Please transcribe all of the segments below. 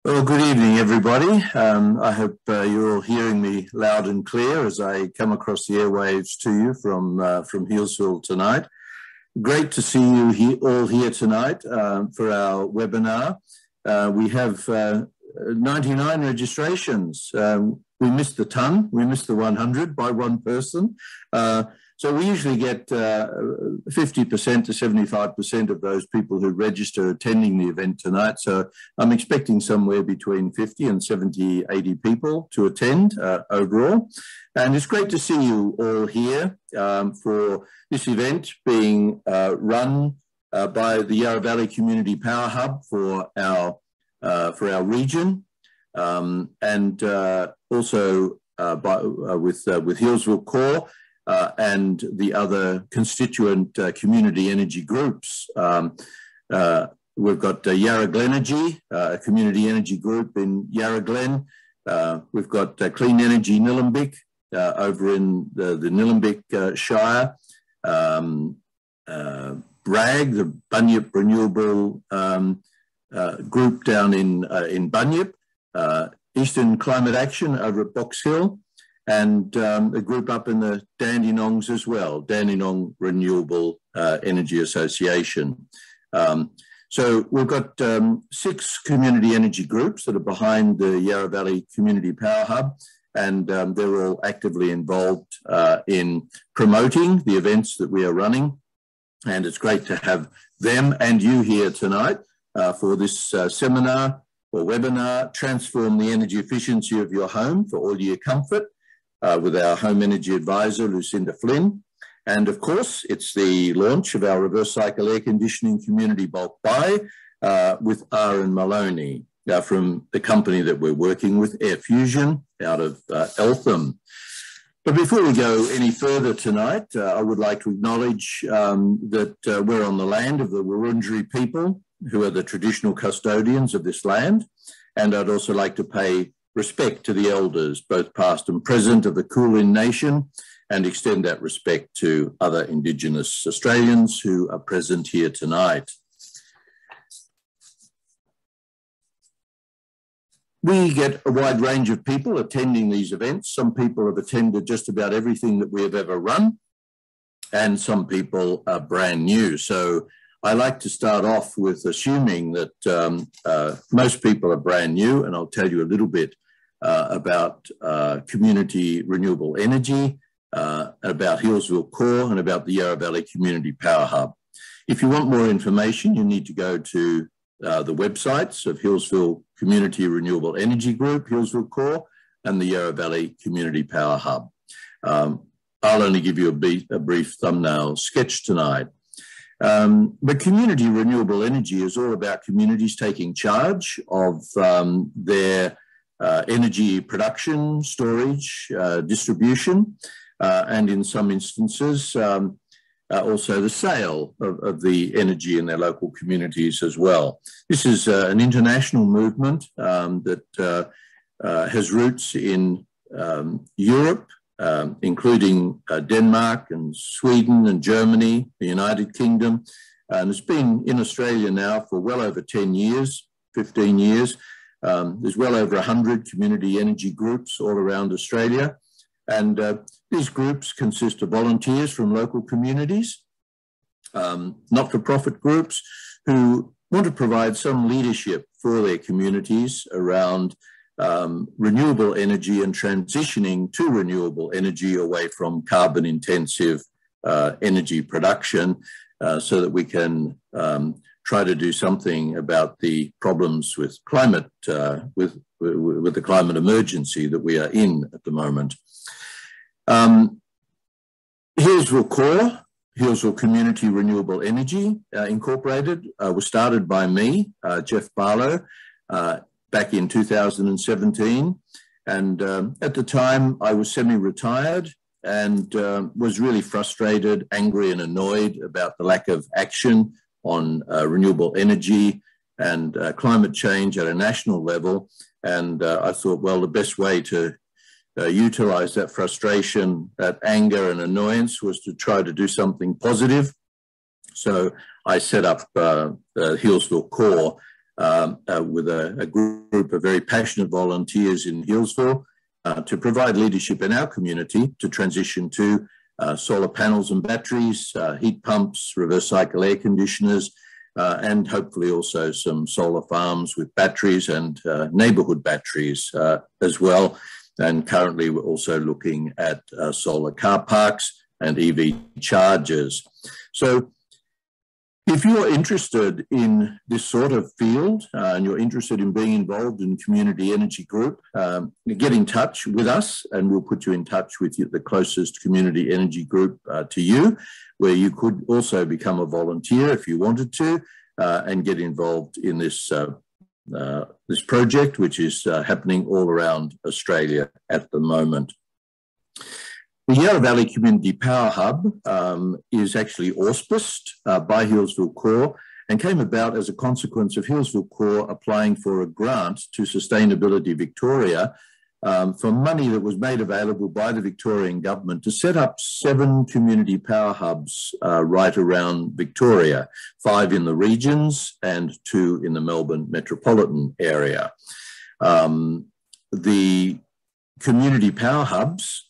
Well, good evening, everybody. I hope you're all hearing me loud and clear as I come across the airwaves to you from Healesville tonight. Great to see you all here tonight for our webinar. We have 99 registrations. We missed the ton. We missed the 100 by one person. So we usually get 50% to 75% of those people who register attending the event tonight. So I'm expecting somewhere between 50 and 70, 80 people to attend overall. And it's great to see you all here for this event being run by the Yarra Valley Community Power Hub for our region, and also with Healesville Core, and the other constituent community energy groups. We've got Yarra Glenergy, a community energy group in Yarra Glen. We've got Clean Energy Nillumbik over in the Nillumbik Shire. BRAG, the Bunyip Renewable group down in Bunyip. Eastern Climate Action over at Box Hill, and a group up in the Dandenongs as well, Dandenong Renewable Energy Association. So we've got 6 community energy groups that are behind the Yarra Valley Community Power Hub, and they're all actively involved in promoting the events that we are running. And it's great to have them and you here tonight for this seminar or webinar, Transform the Energy Efficiency of Your Home for All Year Comfort, with our Home Energy Advisor, Lucinda Flynn. And of course, it's the launch of our reverse cycle air conditioning community bulk buy with Aaron Maloney from the company that we're working with, Air Fusion, out of Eltham. But before we go any further tonight, I would like to acknowledge that we're on the land of the Wurundjeri people, who are the traditional custodians of this land. And I'd also like to pay respect to the elders, both past and present, of the Kulin Nation, and extend that respect to other Indigenous Australians who are present here tonight. We get a wide range of people attending these events. Some people have attended just about everything that we have ever run, and some people are brand new. So I like to start off with assuming that most people are brand new, and I'll tell you a little bit about community renewable energy, about Healesville Core, and about the Yarra Valley Community Power Hub. If you want more information, you need to go to the websites of Healesville Community Renewable Energy Group, Healesville Core, and the Yarra Valley Community Power Hub. I'll only give you a brief thumbnail sketch tonight. But community renewable energy is all about communities taking charge of their energy production, storage, distribution, and in some instances, also the sale of the energy in their local communities as well. This is an international movement that has roots in Europe, including Denmark and Sweden and Germany, the United Kingdom, and it's been in Australia now for well over 10 years, 15 years. There's well over 100 community energy groups all around Australia. And these groups consist of volunteers from local communities, not-for-profit groups who want to provide some leadership for their communities around renewable energy and transitioning to renewable energy away from carbon-intensive energy production, so that we can try to do something about the problems with climate, with the climate emergency that we are in at the moment. Healesville Core, Healesville Community Renewable Energy Incorporated, was started by me, Jeff Barlow, back in 2017. And at the time, I was semi-retired and was really frustrated, angry and annoyed about the lack of action on renewable energy and climate change at a national level. And I thought, well, the best way to utilize that frustration, that anger and annoyance was to try to do something positive. So I set up Healesville Core with a group of very passionate volunteers in Healesville to provide leadership in our community to transition to solar panels and batteries, heat pumps, reverse cycle air conditioners, and hopefully also some solar farms with batteries and neighbourhood batteries as well. And currently we're also looking at solar car parks and EV chargers. So if you're interested in this sort of field and you're interested in being involved in Community Energy Group, get in touch with us and we'll put you in touch with the closest Community Energy Group to you, where you could also become a volunteer if you wanted to and get involved in this, this project, which is happening all around Australia at the moment. The Yarra Valley Community Power Hub is actually auspiced by Healesville Core and came about as a consequence of Healesville Core applying for a grant to Sustainability Victoria for money that was made available by the Victorian government to set up 7 community power hubs right around Victoria, 5 in the regions and 2 in the Melbourne metropolitan area. The community power hubs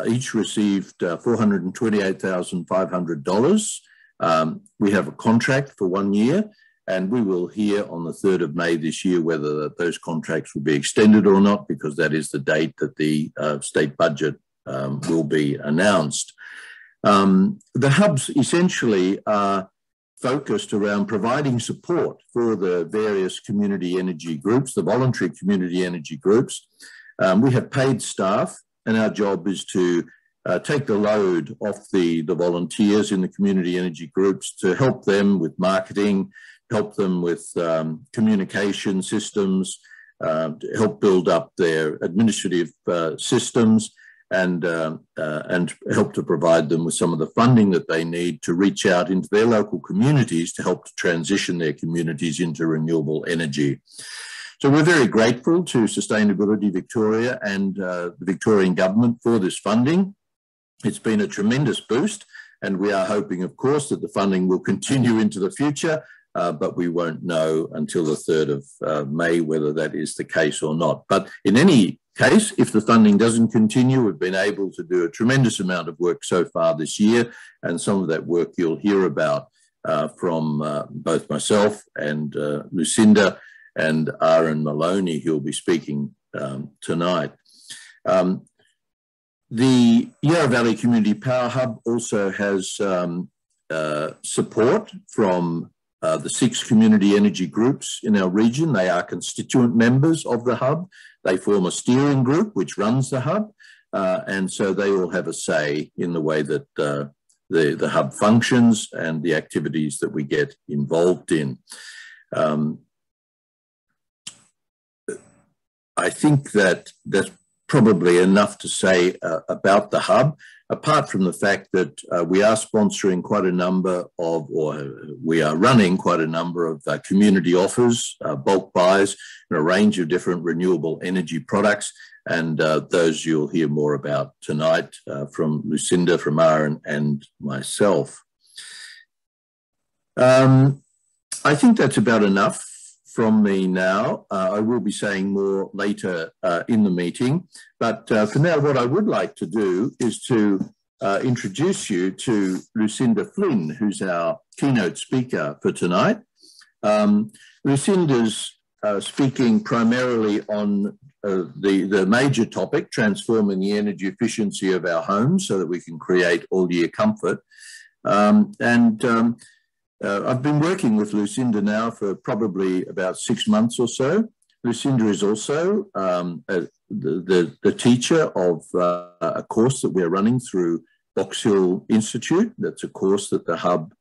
each received $428,500. We have a contract for 1 year, and we will hear on the 3rd of May this year whether those contracts will be extended or not, because that is the date that the state budget will be announced. The hubs essentially are focused around providing support for the various community energy groups, the voluntary community energy groups. We have paid staff, and our job is to take the load off the volunteers in the community energy groups to help them with marketing, help them with communication systems, to help build up their administrative systems, and help to provide them with some of the funding that they need to reach out into their local communities to help to transition their communities into renewable energy. So we're very grateful to Sustainability Victoria and the Victorian government for this funding. It's been a tremendous boost, and we are hoping, of course, that the funding will continue into the future, but we won't know until the 3rd of May whether that is the case or not. But in any case, if the funding doesn't continue, we've been able to do a tremendous amount of work so far this year, and some of that work you'll hear about from both myself and Lucinda and Aaron Maloney, who will be speaking tonight. The Yarra Valley Community Power Hub also has support from the 6 community energy groups in our region. They are constituent members of the hub. They form a steering group which runs the hub, and so they all have a say in the way that the hub functions and the activities that we get involved in. I think that that's probably enough to say about the hub, apart from the fact that we are sponsoring quite a number of, or we are running quite a number of community offers, bulk buys, and a range of different renewable energy products. And those you'll hear more about tonight from Lucinda, from Aaron, and myself. I think that's about enough from me now. I will be saying more later in the meeting, but for now what I would like to do is to introduce you to Lucinda Flynn, who's our keynote speaker for tonight. Lucinda's speaking primarily on the major topic, transforming the energy efficiency of our homes so that we can create all-year comfort. I've been working with Lucinda now for probably about 6 months or so. Lucinda is also the teacher of a course that we're running through Box Hill Institute. That's a course that the hub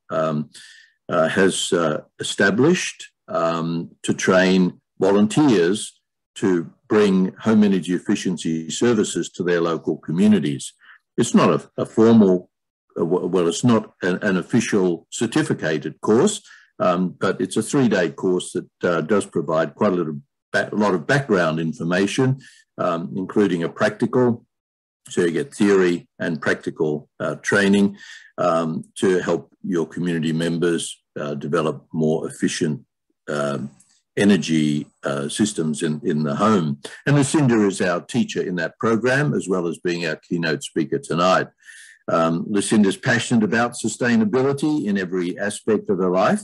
has established to train volunteers to bring home energy efficiency services to their local communities. It's not a formal, well, it's not an official certificated course, but it's a 3-day course that does provide quite a lot of background information, including a practical, so you get theory and practical training to help your community members develop more efficient energy systems in the home. And Lucinda is our teacher in that program, as well as being our keynote speaker tonight. Lucinda's passionate about sustainability in every aspect of her life,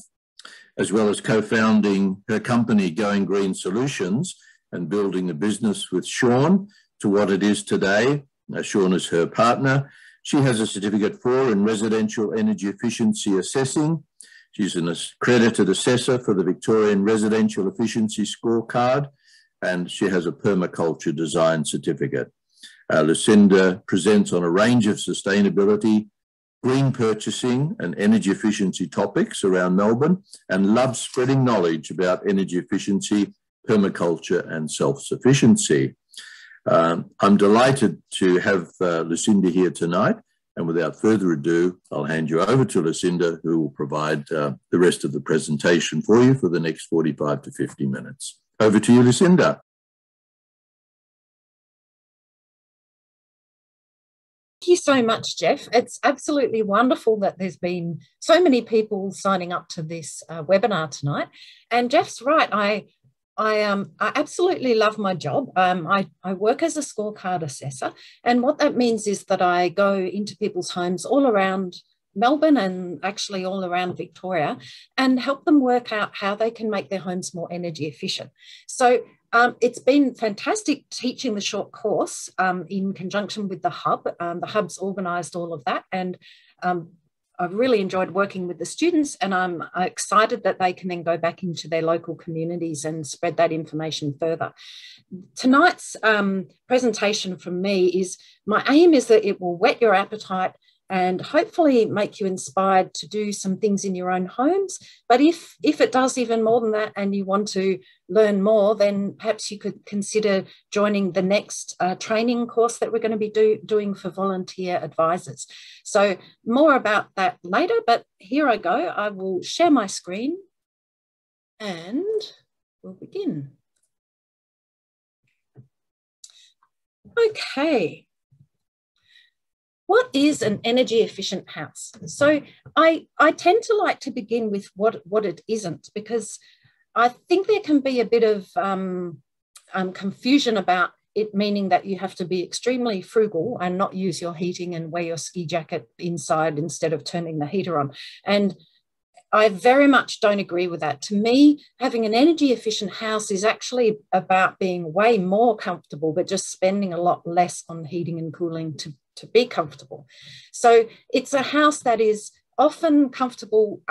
as well as co-founding her company, Going Green Solutions, and building a business with Sean to what it is today. Sean is her partner. She has a Certificate 4 in Residential Energy Efficiency Assessing. She's an accredited assessor for the Victorian Residential Efficiency Scorecard, and she has a permaculture design certificate. Lucinda presents on a range of sustainability, green purchasing and energy efficiency topics around Melbourne, and loves spreading knowledge about energy efficiency, permaculture and self-sufficiency. I'm delighted to have Lucinda here tonight. And without further ado, I'll hand you over to Lucinda, who will provide the rest of the presentation for you for the next 45 to 50 minutes. Over to you, Lucinda. Thank you so much, Jeff. It's absolutely wonderful that there's been so many people signing up to this webinar tonight. And Jeff's right, I absolutely love my job. I work as a scorecard assessor, and what that means is that I go into people's homes all around Melbourne and actually all around Victoria and help them work out how they can make their homes more energy efficient. So it's been fantastic teaching the short course in conjunction with the Hub. The Hub's organised all of that, and I've really enjoyed working with the students, and I'm excited that they can then go back into their local communities and spread that information further. Tonight's presentation from me is, my aim is that it will whet your appetite and hopefully make you inspired to do some things in your own homes. But if it does even more than that and you want to learn more, then perhaps you could consider joining the next training course that we're going to be doing for volunteer advisors. So more about that later, but here I go. I will share my screen and we'll begin. Okay. What is an energy efficient house? So I tend to like to begin with what it isn't, because I think there can be a bit of confusion about it, meaning that you have to be extremely frugal and not use your heating and wear your ski jacket inside instead of turning the heater on. And I very much don't agree with that. To me, having an energy efficient house is actually about being way more comfortable, but just spending a lot less on heating and cooling to be comfortable. So it's a house that is often comfortable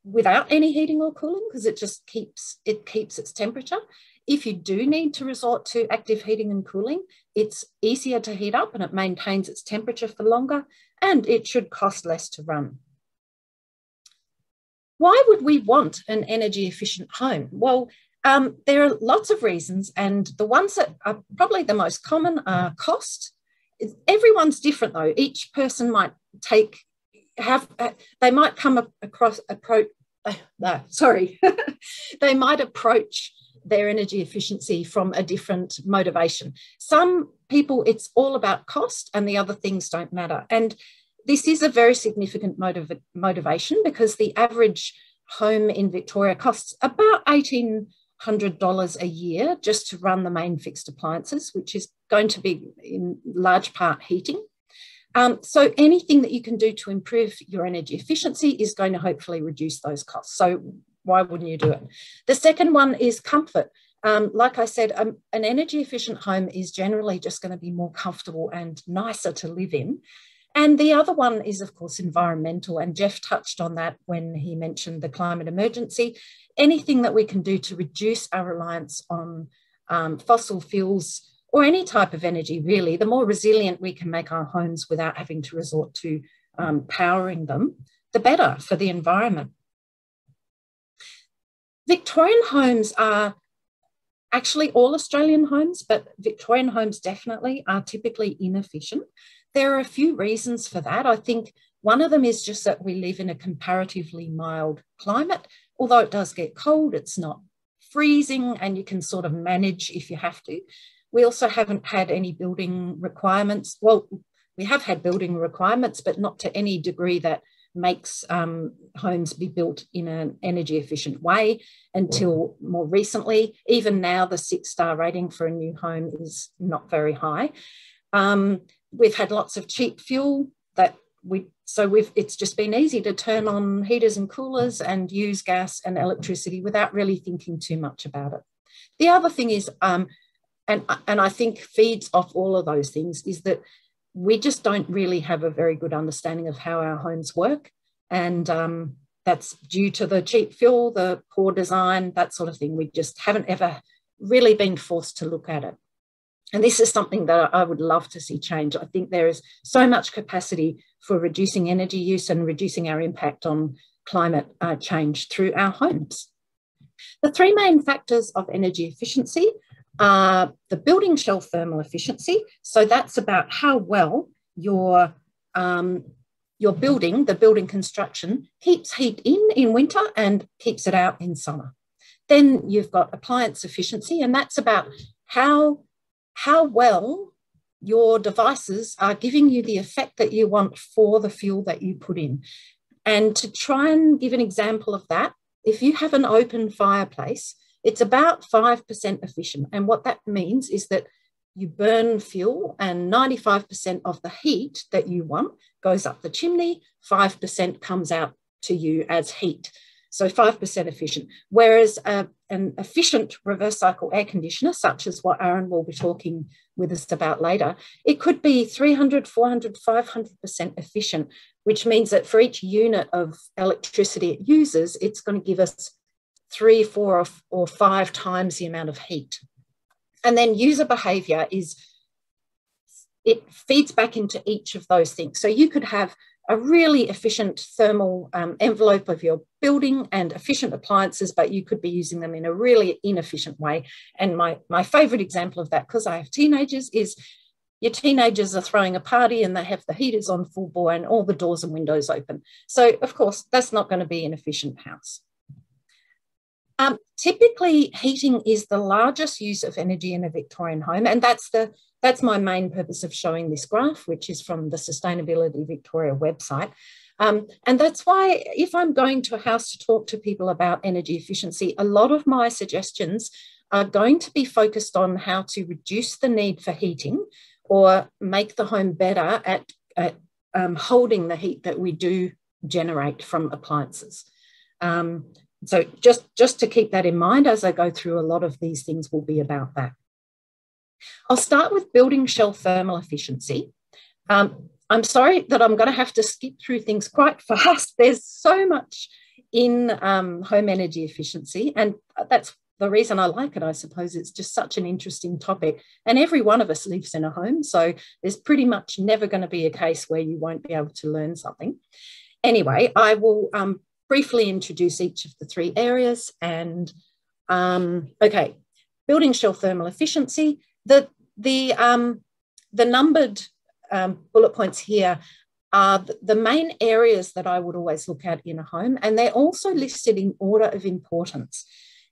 without any heating or cooling, because it just keeps its temperature. If you do need to resort to active heating and cooling, it's easier to heat up and it maintains its temperature for longer, and it should cost less to run. Why would we want an energy efficient home? Well, there are lots of reasons, and the ones that are probably the most common are cost. Everyone's different though. Each person might they might come across, they might approach their energy efficiency from a different motivation. Some people, it's all about cost and the other things don't matter. And this is a very significant motivation, because the average home in Victoria costs about $1,800 a year just to run the main fixed appliances, which is going to be in large part heating. So anything that you can do to improve your energy efficiency is going to hopefully reduce those costs. So why wouldn't you do it? The second one is comfort. Like I said, an energy efficient home is generally just going to be more comfortable and nicer to live in. And the other one is, of course, environmental. And Jeff touched on that when he mentioned the climate emergency. Anything that we can do to reduce our reliance on fossil fuels or any type of energy, really, the more resilient we can make our homes without having to resort to powering them, the better for the environment. Victorian homes are actually all Australian homes, but Victorian homes definitely are typically inefficient. There are a few reasons for that. I think one of them is just that we live in a comparatively mild climate. Although it does get cold, it's not freezing and you can sort of manage if you have to. We also haven't had any building requirements. Well, we have had building requirements, but not to any degree that makes homes be built in an energy efficient way until more recently. Even now, the 6-star rating for a new home is not very high. We've had lots of cheap fuel it's just been easy to turn on heaters and coolers and use gas and electricity without really thinking too much about it. The other thing is, and I think feeds off all of those things, is that we just don't really have a very good understanding of how our homes work. And that's due to the cheap fuel, the poor design, that sort of thing. We just haven't ever really been forced to look at it. And this is something that I would love to see change. I think there is so much capacity for reducing energy use and reducing our impact on climate change through our homes. The 3 main factors of energy efficiency are the building shell thermal efficiency. So that's about how well your building, the building construction, keeps heat in winter and keeps it out in summer. Then you've got appliance efficiency, and that's about how well your devices are giving you the effect that you want for the fuel that you put in. And to try and give an example of that, if you have an open fireplace, it's about 5% efficient. And what that means is that you burn fuel and 95% of the heat that you want goes up the chimney, 5% comes out to you as heat. So 5% efficient. Whereas an efficient reverse cycle air conditioner, such as what Aaron will be talking with us about later, it could be 300, 400, 500% efficient, which means that for each unit of electricity it uses, it's going to give us 3, 4, or 5 times the amount of heat. And then user behavior it feeds back into each of those things. So you could have a really efficient thermal envelope of your building and efficient appliances, but you could be using them in a really inefficient way. And my favourite example of that, because I have teenagers, is your teenagers are throwing a party and they have the heaters on full bore and all the doors and windows open. So, of course, that's not going to be an efficient house. Typically, heating is the largest use of energy in a Victorian home, and that's my main purpose of showing this graph, which is from the Sustainability Victoria website. And that's why if I'm going to a house to talk to people about energy efficiency, a lot of my suggestions are going to be focused on how to reduce the need for heating or make the home better at holding the heat that we do generate from appliances. So just to keep that in mind as I go through, a lot of these things will be about that. I'll start with building shell thermal efficiency. I'm sorry that I'm going to have to skip through things quite fast. There's so much in home energy efficiency, and that's the reason I like it, I suppose. It's just such an interesting topic, and every one of us lives in a home, so there's pretty much never going to be a case where you won't be able to learn something. Anyway, I will briefly introduce each of the 3 areas. And okay, building shell thermal efficiency. The numbered bullet points here are the main areas that I would always look at in a home, and they're also listed in order of importance.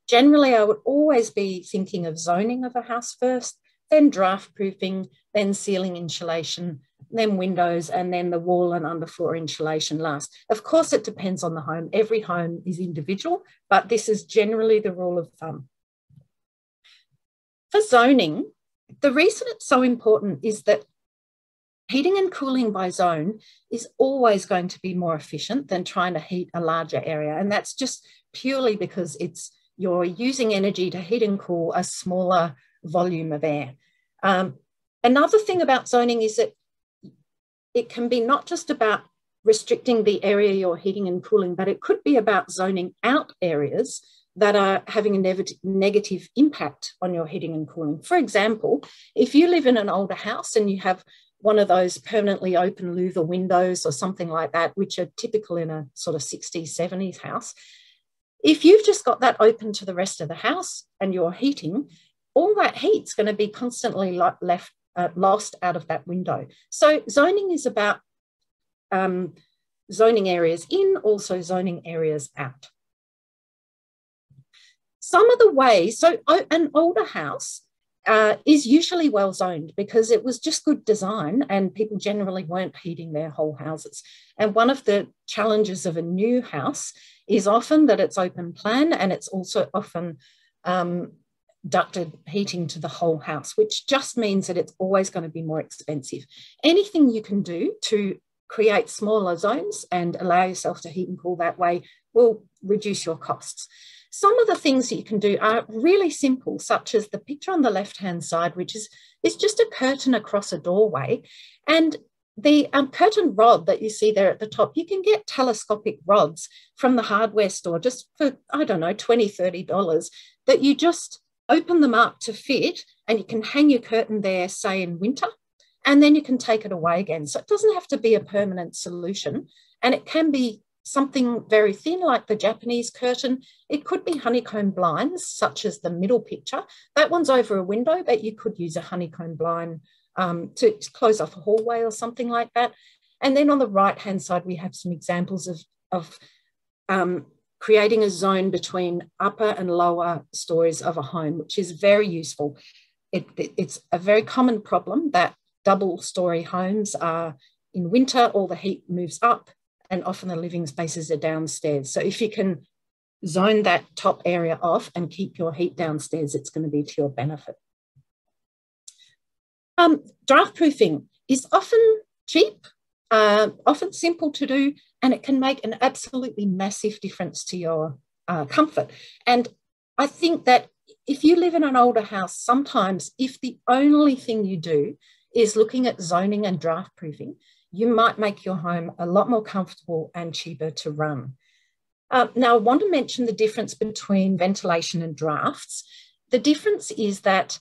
Generally, I would always be thinking of zoning of a house first, then draft proofing, then ceiling insulation, then windows, and then the wall and underfloor insulation last. Of course, it depends on the home. Every home is individual, but this is generally the rule of thumb. For zoning, the reason it's so important is that heating and cooling by zone is always going to be more efficient than trying to heat a larger area. And that's just purely because you're using energy to heat and cool a smaller volume of air. Another thing about zoning is that it can be not just about restricting the area you're heating and cooling, but it could be about zoning out areas that are having a negative impact on your heating and cooling. For example, if you live in an older house and you have one of those permanently open louver windows or something like that, which are typical in a sort of 60s, 70s house, if you've just got that open to the rest of the house and you're heating, all that heat's going to be constantly lost out of that window. So zoning is about zoning areas in, also zoning areas out. Some of the ways, so an older house is usually well zoned because it was just good design and people generally weren't heating their whole houses. And one of the challenges of a new house is often that it's open plan, and it's also often ducted heating to the whole house, which just means that it's always going to be more expensive. Anything you can do to create smaller zones and allow yourself to heat and cool that way will reduce your costs. Some of the things that you can do are really simple, such as the picture on the left-hand side, which is just a curtain across a doorway. And the curtain rod that you see there at the top, you can get telescopic rods from the hardware store just for, I don't know, $20, $30, that you just open them up to fit, and you can hang your curtain there, say in winter, and then you can take it away again. So it doesn't have to be a permanent solution, and it can be something very thin like the Japanese curtain. It could be honeycomb blinds, such as the middle picture. That one's over a window, but you could use a honeycomb blind to close off a hallway or something like that. And then on the right-hand side, we have some examples of creating a zone between upper and lower stories of a home, which is very useful. It's a very common problem that double-story homes are, in winter, all the heat moves up, and often the living spaces are downstairs. So if you can zone that top area off and keep your heat downstairs, it's going to be to your benefit. Draft proofing is often cheap, often simple to do, and it can make an absolutely massive difference to your comfort. And I think that if you live in an older house, sometimes if the only thing you do is looking at zoning and draft proofing, you might make your home a lot more comfortable and cheaper to run. Now, I want to mention the difference between ventilation and drafts. The difference is that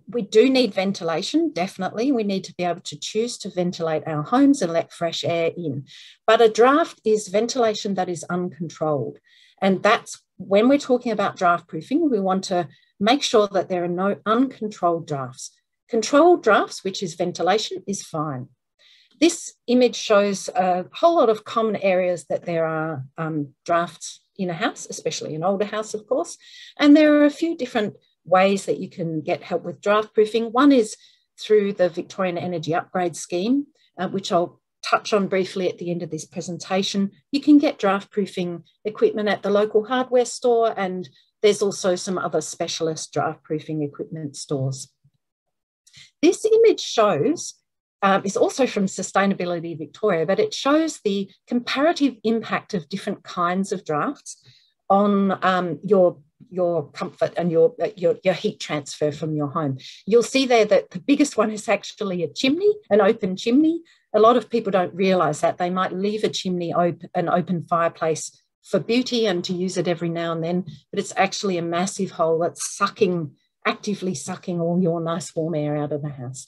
we do need ventilation, definitely. We need to be able to choose to ventilate our homes and let fresh air in. But a draft is ventilation that is uncontrolled. And that's when we're talking about draft proofing, we want to make sure that there are no uncontrolled drafts. Controlled drafts, which is ventilation, is fine. This image shows a whole lot of common areas that there are drafts in a house, especially an older house, of course. And there are a few different ways that you can get help with draft proofing. One is through the Victorian Energy Upgrade Scheme, which I'll touch on briefly at the end of this presentation. You can get draft proofing equipment at the local hardware store, and there's also some other specialist draft proofing equipment stores. This image shows, it's also from Sustainability Victoria, but it shows the comparative impact of different kinds of drafts on your comfort and your heat transfer from your home. You'll see there that the biggest one is actually a chimney, an open chimney. A lot of people don't realise that. They might leave a chimney open, an open fireplace for beauty and to use it every now and then, but it's actually a massive hole that's actively sucking all your nice warm air out of the house.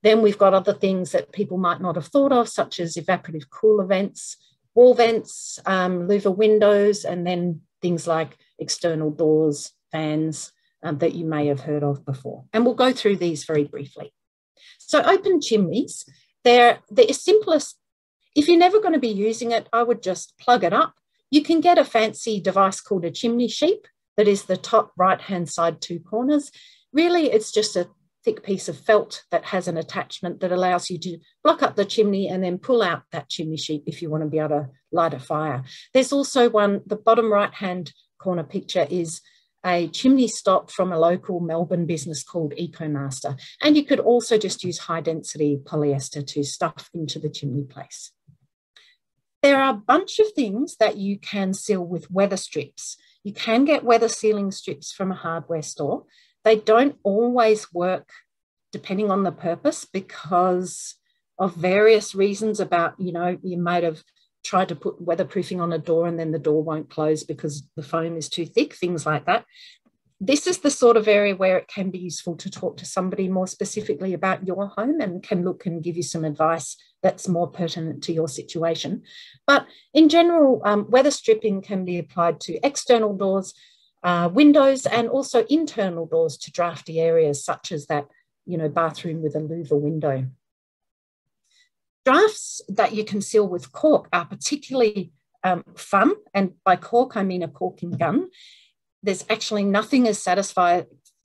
Then we've got other things that people might not have thought of, such as evaporative cooler vents, wall vents, louver windows, and then things like external doors, fans that you may have heard of before. And we'll go through these very briefly. So open chimneys, they're the simplest. If you're never going to be using it, I would just plug it up. You can get a fancy device called a chimney sheep that is the top right-hand side 2 corners. Really, it's just a thick piece of felt that has an attachment that allows you to block up the chimney and then pull out that chimney sheet if you want to be able to light a fire. There's also one, the bottom right-hand corner picture is a chimney stop from a local Melbourne business called EcoMaster. And you could also just use high-density polyester to stuff into the chimney place. There are a bunch of things that you can seal with weather strips. You can get weather sealing strips from a hardware store. They don't always work depending on the purpose because of various reasons about, you might have tried to put weatherproofing on a door and then the door won't close because the foam is too thick, things like that. This is the sort of area where it can be useful to talk to somebody more specifically about your home and can look and give you some advice that's more pertinent to your situation. But in general, weather stripping can be applied to external doors, windows, and also internal doors to drafty areas such as that, bathroom with a louver window. Drafts that you can seal with cork are particularly fun, and by cork I mean a corking gun. There's actually nothing as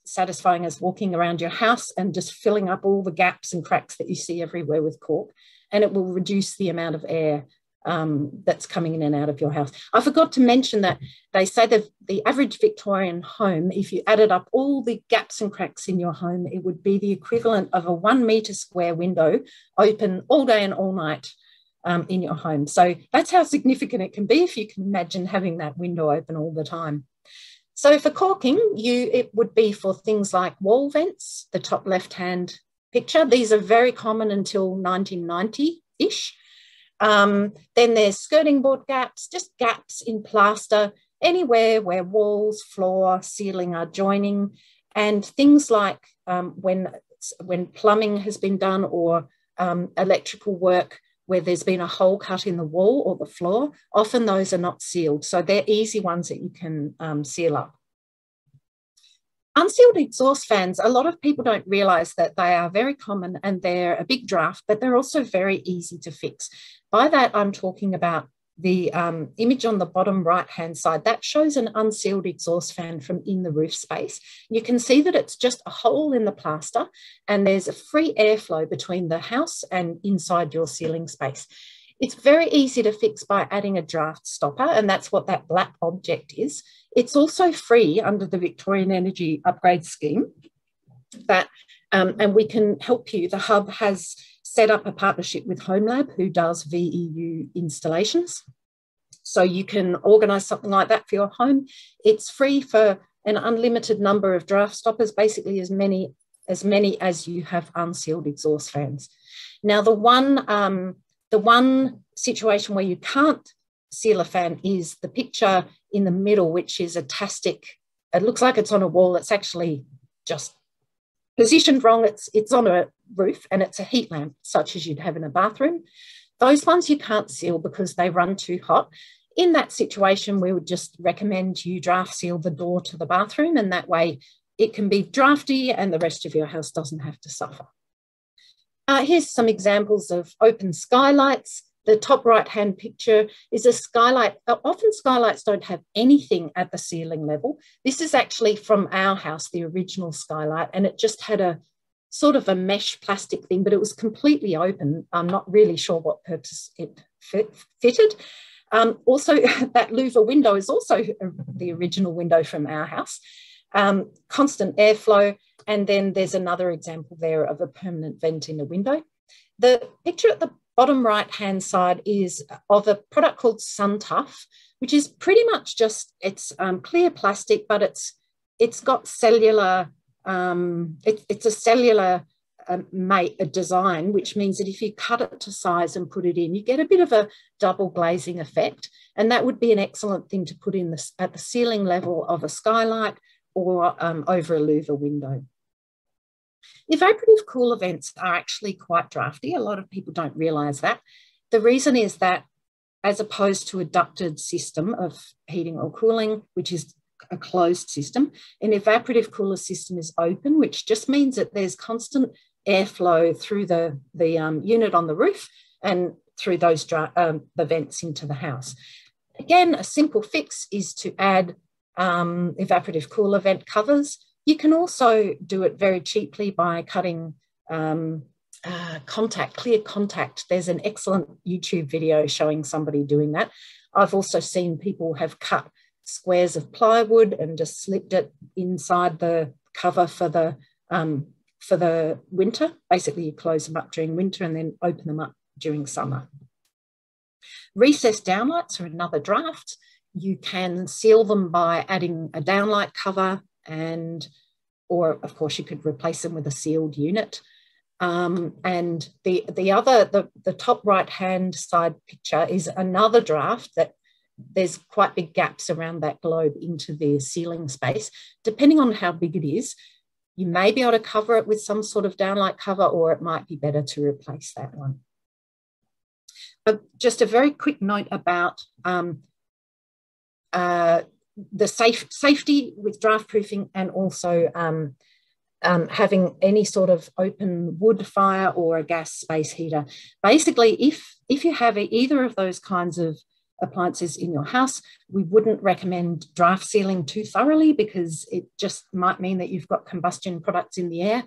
satisfying as walking around your house and just filling up all the gaps and cracks that you see everywhere with cork, and it will reduce the amount of air that's coming in and out of your house. I forgot to mention that they say that the average Victorian home, if you added up all the gaps and cracks in your home, it would be the equivalent of a 1 metre square window open all day and all night in your home. So that's how significant it can be if you can imagine having that window open all the time. So for caulking, it would be for things like wall vents, the top left-hand picture. These are very common until 1990-ish. Then there's skirting board gaps, just gaps in plaster, anywhere where walls, floor, ceiling are joining, and things like when plumbing has been done or electrical work where there's been a hole cut in the wall or the floor, often those are not sealed. So they're easy ones that you can seal up. Unsealed exhaust fans, a lot of people don't realise that they are very common and they're a big draft, but they're also very easy to fix. By that, I'm talking about the image on the bottom right-hand side. That shows an unsealed exhaust fan from in the roof space. You can see that it's just a hole in the plaster and there's a free airflow between the house and inside your ceiling space. It's very easy to fix by adding a draft stopper, and that's what that black object is. It's also free under the Victorian Energy Upgrade Scheme, and we can help you. The Hub has set up a partnership with HomeLab, who does VEU installations. So you can organise something like that for your home. It's free for an unlimited number of draft stoppers, basically as many as you have unsealed exhaust fans. Now, the one situation where you can't seal a fan is the picture in the middle, which is a Tastic. It looks like it's on a wall. It's actually just positioned wrong. It's on a roof and it's a heat lamp, such as you'd have in a bathroom. Those ones you can't seal because they run too hot. In that situation, we would just recommend you draft seal the door to the bathroom, and that way it can be drafty and the rest of your house doesn't have to suffer. Here's some examples of open skylights. The top right-hand picture is a skylight. Often skylights don't have anything at the ceiling level. This is actually from our house, the original skylight, and it just had a sort of a mesh plastic thing, but it was completely open. I'm not really sure what purpose it fitted. Also, that louver window is also the original window from our house. Constant airflow, and then there's another example there of a permanent vent in a window. The picture at the bottom right-hand side is of a product called SunTough, which is pretty much just, it's clear plastic, but it's got cellular, it's a cellular design, which means that if you cut it to size and put it in, you get a bit of a double glazing effect. And that would be an excellent thing to put in at the ceiling level of a skylight or over a louver window. Evaporative cooler vents are actually quite drafty. A lot of people don't realise that. The reason is that as opposed to a ducted system of heating or cooling, which is a closed system, an evaporative cooler system is open, which just means that there's constant airflow through the unit on the roof and through those the vents into the house. Again, a simple fix is to add evaporative cooler vent covers. You can also do it very cheaply by cutting clear contact. There's an excellent YouTube video showing somebody doing that. I've also seen people have cut squares of plywood and just slipped it inside the cover for the winter. Basically, you close them up during winter and then open them up during summer. Recessed downlights are another draft. You can seal them by adding a downlight cover, or of course you could replace them with a sealed unit. And the top right hand side picture is another draft that there's quite big gaps around that globe into the ceiling space. Depending on how big it is, you may be able to cover it with some sort of downlight cover, or it might be better to replace that one. But just a very quick note about the safety with draft proofing, and also having any sort of open wood fire or a gas space heater. Basically, if you have either of those kinds of appliances in your house. We wouldn't recommend draft sealing too thoroughly because it just might mean that you've got combustion products in the air.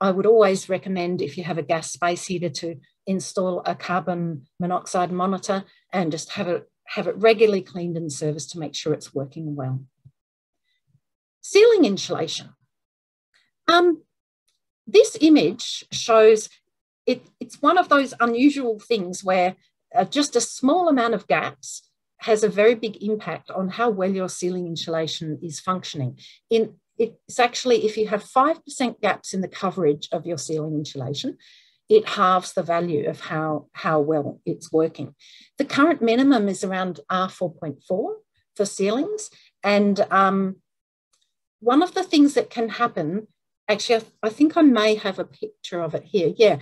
I would always recommend, if you have a gas space heater, to install a carbon monoxide monitor and just have it regularly cleaned and serviced to make sure it's working well. Ceiling insulation. This image shows it's one of those unusual things where just a small amount of gaps has a very big impact on how well your ceiling insulation is functioning. It's actually, if you have 5% gaps in the coverage of your ceiling insulation, it halves the value of how well it's working. The current minimum is around R4.4 for ceilings. And one of the things that can happen, actually, I think I may have a picture of it here. Yeah.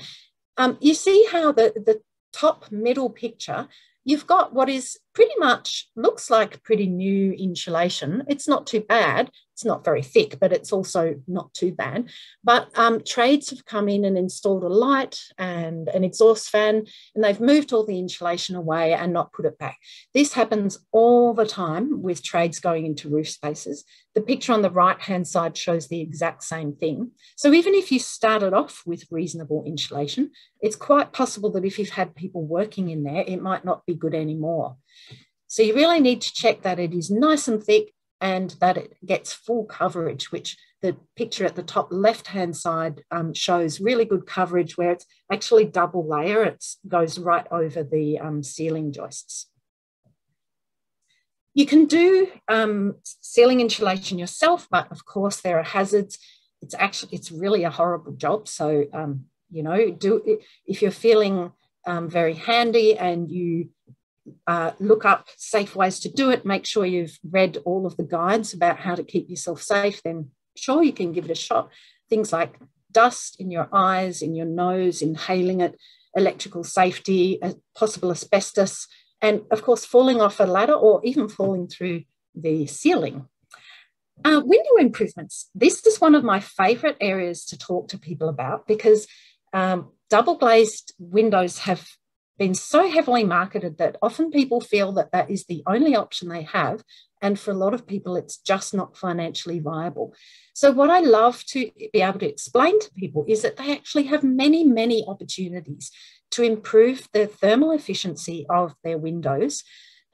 You see how the top middle picture, you've got what is pretty much, looks like pretty new insulation. It's not too bad. It's not very thick, but it's also not too bad. But trades have come in and installed a light and an exhaust fan, and they've moved all the insulation away and not put it back. This happens all the time with trades going into roof spaces. The picture on the right-hand side shows the exact same thing. So even if you started off with reasonable insulation, it's quite possible that if you've had people working in there, it might not be good anymore. So you really need to check that it is nice and thick and that it gets full coverage, which the picture at the top left-hand side shows really good coverage where it's actually double layer. It goes right over the ceiling joists. You can do ceiling insulation yourself, but of course there are hazards. It's really a horrible job. So, you know, if you're feeling very handy and you look up safe ways to do it, make sure you've read all of the guides about how to keep yourself safe, then sure, you can give it a shot. Things like dust in your eyes, in your nose, inhaling it, electrical safety, possible asbestos, and of course, falling off a ladder or even falling through the ceiling. Window improvements. This is one of my favourite areas to talk to people about because double glazed windows have been so heavily marketed that often people feel that that is the only option they have. And for a lot of people, it's just not financially viable. So what I love to be able to explain to people is that they actually have many, many opportunities to improve the thermal efficiency of their windows.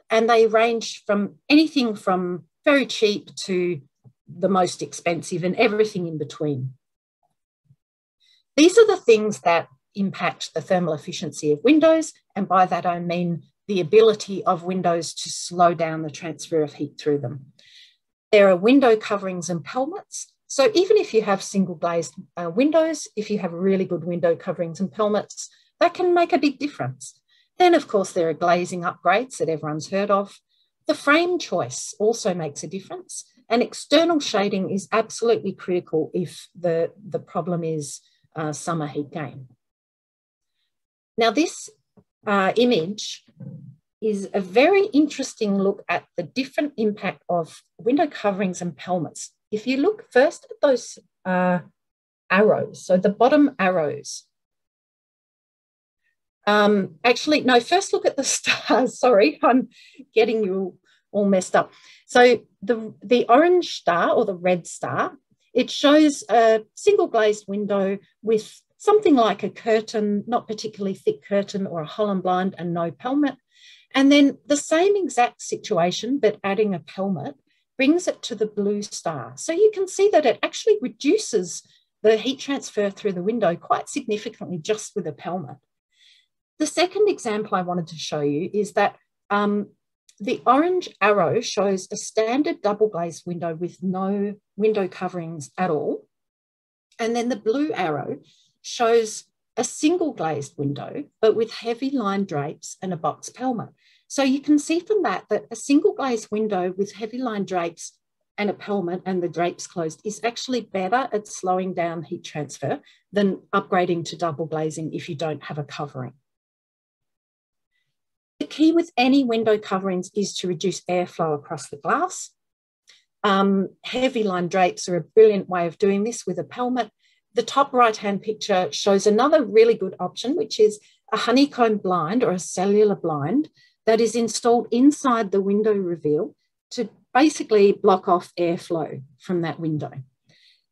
And they range from anything from very cheap to the most expensive and everything in between. These are the things that impact the thermal efficiency of windows, and by that I mean the ability of windows to slow down the transfer of heat through them. There are window coverings and pelmets. So even if you have single glazed windows, if you have really good window coverings and pelmets, that can make a big difference. Then of course there are glazing upgrades that everyone's heard of. The frame choice also makes a difference, and external shading is absolutely critical if the problem is summer heat gain. Now this image is a very interesting look at the different impact of window coverings and pelmets. If you look first at those arrows, so the bottom arrows. Actually, no, first look at the stars. Sorry, I'm getting you all messed up. So the orange star or the red star, it shows a single glazed window with something like a curtain, not particularly thick curtain, or a Holland blind and no pelmet. And then the same exact situation, but adding a pelmet, brings it to the blue star. So you can see that it actually reduces the heat transfer through the window quite significantly just with a pelmet. The second example I wanted to show you is that the orange arrow shows a standard double glazed window with no window coverings at all. And then the blue arrow shows a single glazed window, but with heavy line drapes and a box pelmet. So you can see from that a single glazed window with heavy line drapes and a pelmet and the drapes closed is actually better at slowing down heat transfer than upgrading to double glazing if you don't have a covering. The key with any window coverings is to reduce airflow across the glass. Heavy line drapes are a brilliant way of doing this with a pelmet. The top right-hand picture shows another really good option, which is a honeycomb blind or a cellular blind that is installed inside the window reveal to basically block off airflow from that window.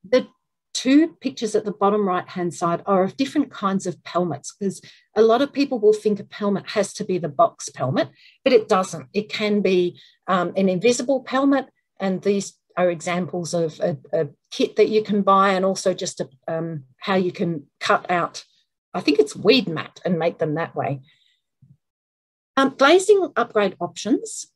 The two pictures at the bottom right-hand side are of different kinds of pelmets, because a lot of people will think a pelmet has to be the box pelmet, but it doesn't. It can be an invisible pelmet, and these are examples of a kit that you can buy, and also just how you can cut out, I think it's weed mat, and make them that way. Glazing upgrade options,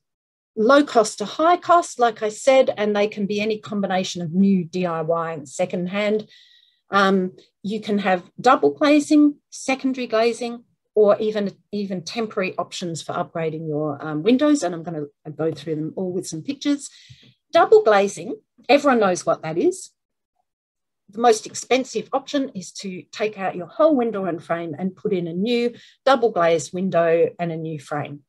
low cost to high cost, like I said, and they can be any combination of new, DIY and secondhand. You can have double glazing, secondary glazing, or even temporary options for upgrading your windows, and I'm going to go through them all with some pictures. Double glazing, everyone knows what that is. The most expensive option is to take out your whole window and frame and put in a new double glazed window and a new frame.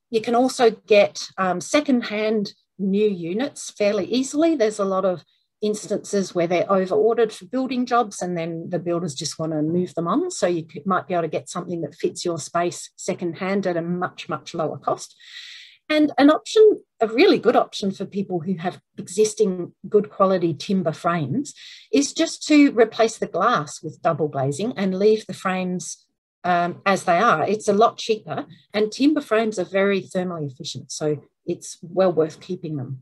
You can also get second-hand new units fairly easily. There's a lot of instances where they're over-ordered for building jobs, and then the builders just want to move them on. So you might be able to get something that fits your space second-hand at a much, much lower cost. And an option, a really good option for people who have existing good quality timber frames, is just to replace the glass with double glazing and leave the frames as they are. It's a lot cheaper, and timber frames are very thermally efficient, so it's well worth keeping them.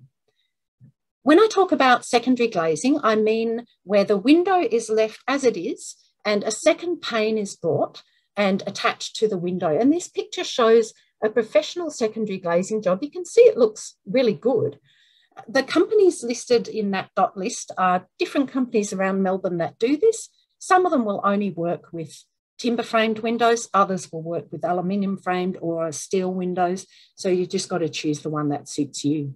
When I talk about secondary glazing, I mean where the window is left as it is and a second pane is brought and attached to the window. And this picture shows a professional secondary glazing job. You can see it looks really good. The companies listed in that dot list are different companies around Melbourne that do this. Some of them will only work with timber framed windows, others will work with aluminium framed or steel windows. So you just got to choose the one that suits you.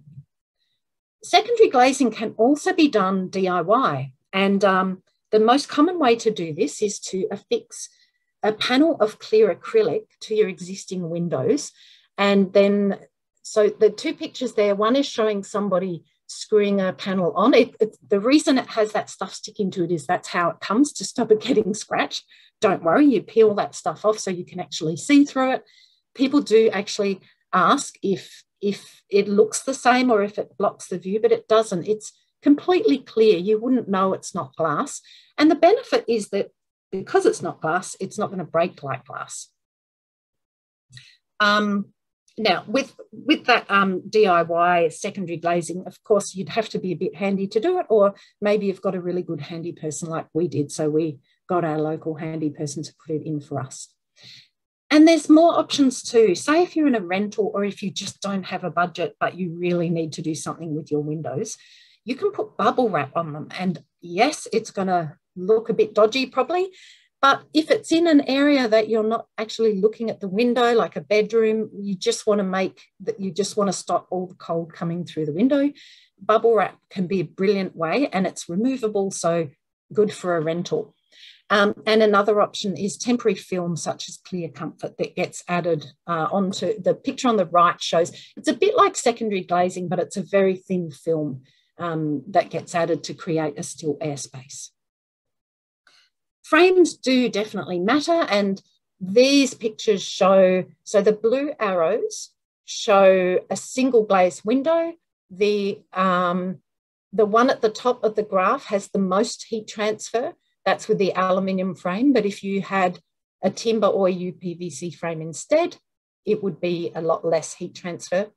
Secondary glazing can also be done DIY, and the most common way to do this is to affix a panel of clear acrylic to your existing windows. And then, so the two pictures there, one is showing somebody screwing a panel on. The reason it has that stuff sticking to it is that's how it comes, to stop it getting scratched. Don't worry, you peel that stuff off so you can actually see through it. People do actually ask if it looks the same or if it blocks the view, but it doesn't. It's completely clear. You wouldn't know it's not glass. And the benefit is that because it's not glass, it's not going to break like glass. Now, with that DIY secondary glazing, of course, you'd have to be a bit handy to do it, or maybe you've got a really good handy person like we did. So we got our local handy person to put it in for us. And there's more options too. Say if you're in a rental, or if you just don't have a budget, but you really need to do something with your windows, you can put bubble wrap on them. And yes, it's going to look a bit dodgy probably, but if it's in an area that you're not actually looking at the window, like a bedroom, you just want to stop all the cold coming through the window, bubble wrap can be a brilliant way, and it's removable, so good for a rental. And another option is temporary film, such as Clear Comfort, that gets added onto the picture on the right. Shows it's a bit like secondary glazing, but it's a very thin film that gets added to create a still airspace. Frames do definitely matter, and these pictures show, so the blue arrows show a single glazed window. The one at the top of the graph has the most heat transfer. That's with the aluminium frame, but if you had a timber or UPVC frame instead, it would be a lot less heat transfer.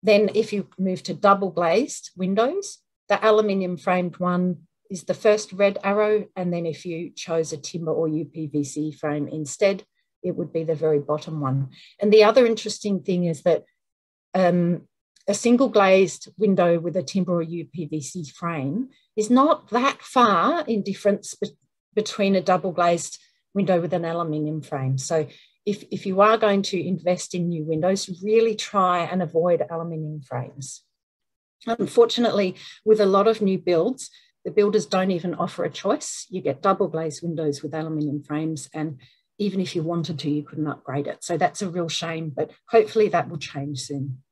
Then if you move to double glazed windows, the aluminium framed one is the first red arrow, and then if you chose a timber or UPVC frame instead, it would be the very bottom one. And the other interesting thing is that a single glazed window with a timber or UPVC frame is not that far in difference between a double glazed window with an aluminium frame. So if you are going to invest in new windows, really try and avoid aluminium frames. Unfortunately, with a lot of new builds, the builders don't even offer a choice. You get double glazed windows with aluminium frames, and even if you wanted to, you couldn't upgrade it. So that's a real shame, but hopefully that will change soon.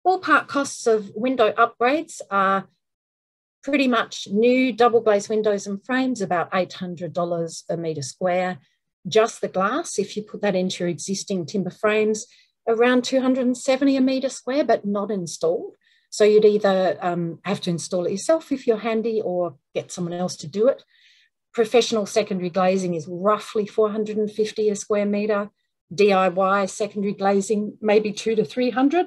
Ballpark costs of window upgrades are pretty much new double glazed windows and frames, about $800 a metre square. Just the glass, if you put that into your existing timber frames, around 270 a metre square, but not installed. So you'd either have to install it yourself if you're handy or get someone else to do it. Professional secondary glazing is roughly 450 a square metre. DIY secondary glazing, maybe 200 to 300,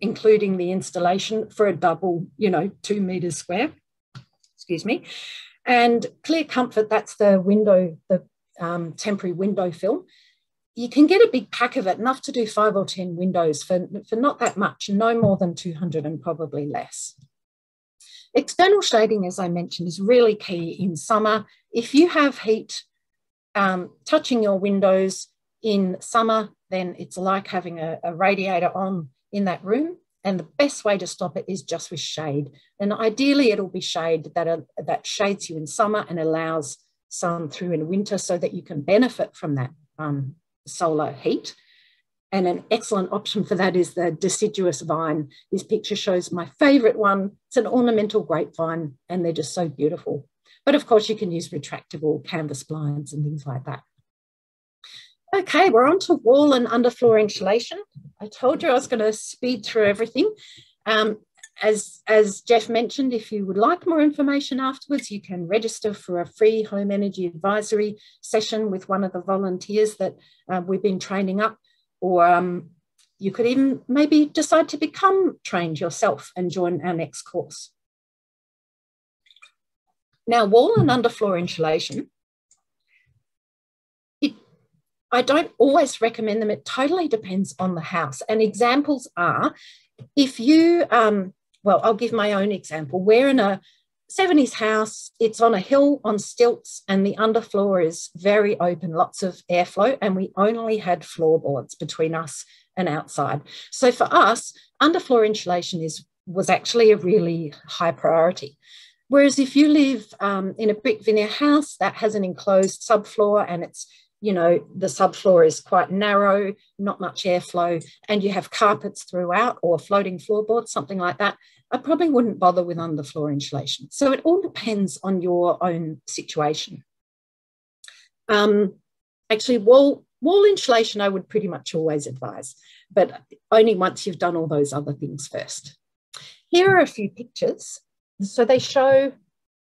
including the installation for a double, 2 metres square. Excuse me. And Clear Comfort, that's the window, the temporary window film. You can get a big pack of it, enough to do 5 or 10 windows for not that much, no more than 200 and probably less. External shading, as I mentioned, is really key in summer. If you have heat touching your windows in summer, then it's like having a radiator on in that room. And the best way to stop it is just with shade. And ideally, it'll be shade that shades you in summer and allows sun through in winter so that you can benefit from that solar heat. And an excellent option for that is the deciduous vine. This picture shows my favourite one. It's an ornamental grapevine, and they're just so beautiful. But of course, you can use retractable canvas blinds and things like that. Okay, we're on to wall and underfloor insulation. I told you I was going to speed through everything. As Jeff mentioned, if you would like more information afterwards, you can register for a free home energy advisory session with one of the volunteers that we've been training up, or you could even maybe decide to become trained yourself and join our next course. Now, wall and underfloor insulation, I don't always recommend them. It totally depends on the house. And examples are, if you, well, I'll give my own example. We're in a 70s house. It's on a hill on stilts, and the underfloor is very open, lots of airflow, and we only had floorboards between us and outside. So for us, underfloor insulation was actually a really high priority. Whereas if you live in a brick veneer house that has an enclosed subfloor, and it's, the subfloor is quite narrow, not much airflow, and you have carpets throughout or floating floorboards, something like that, I probably wouldn't bother with underfloor insulation. So it all depends on your own situation. Actually, wall insulation I would pretty much always advise, but only once you've done all those other things first. Here are a few pictures. So they show,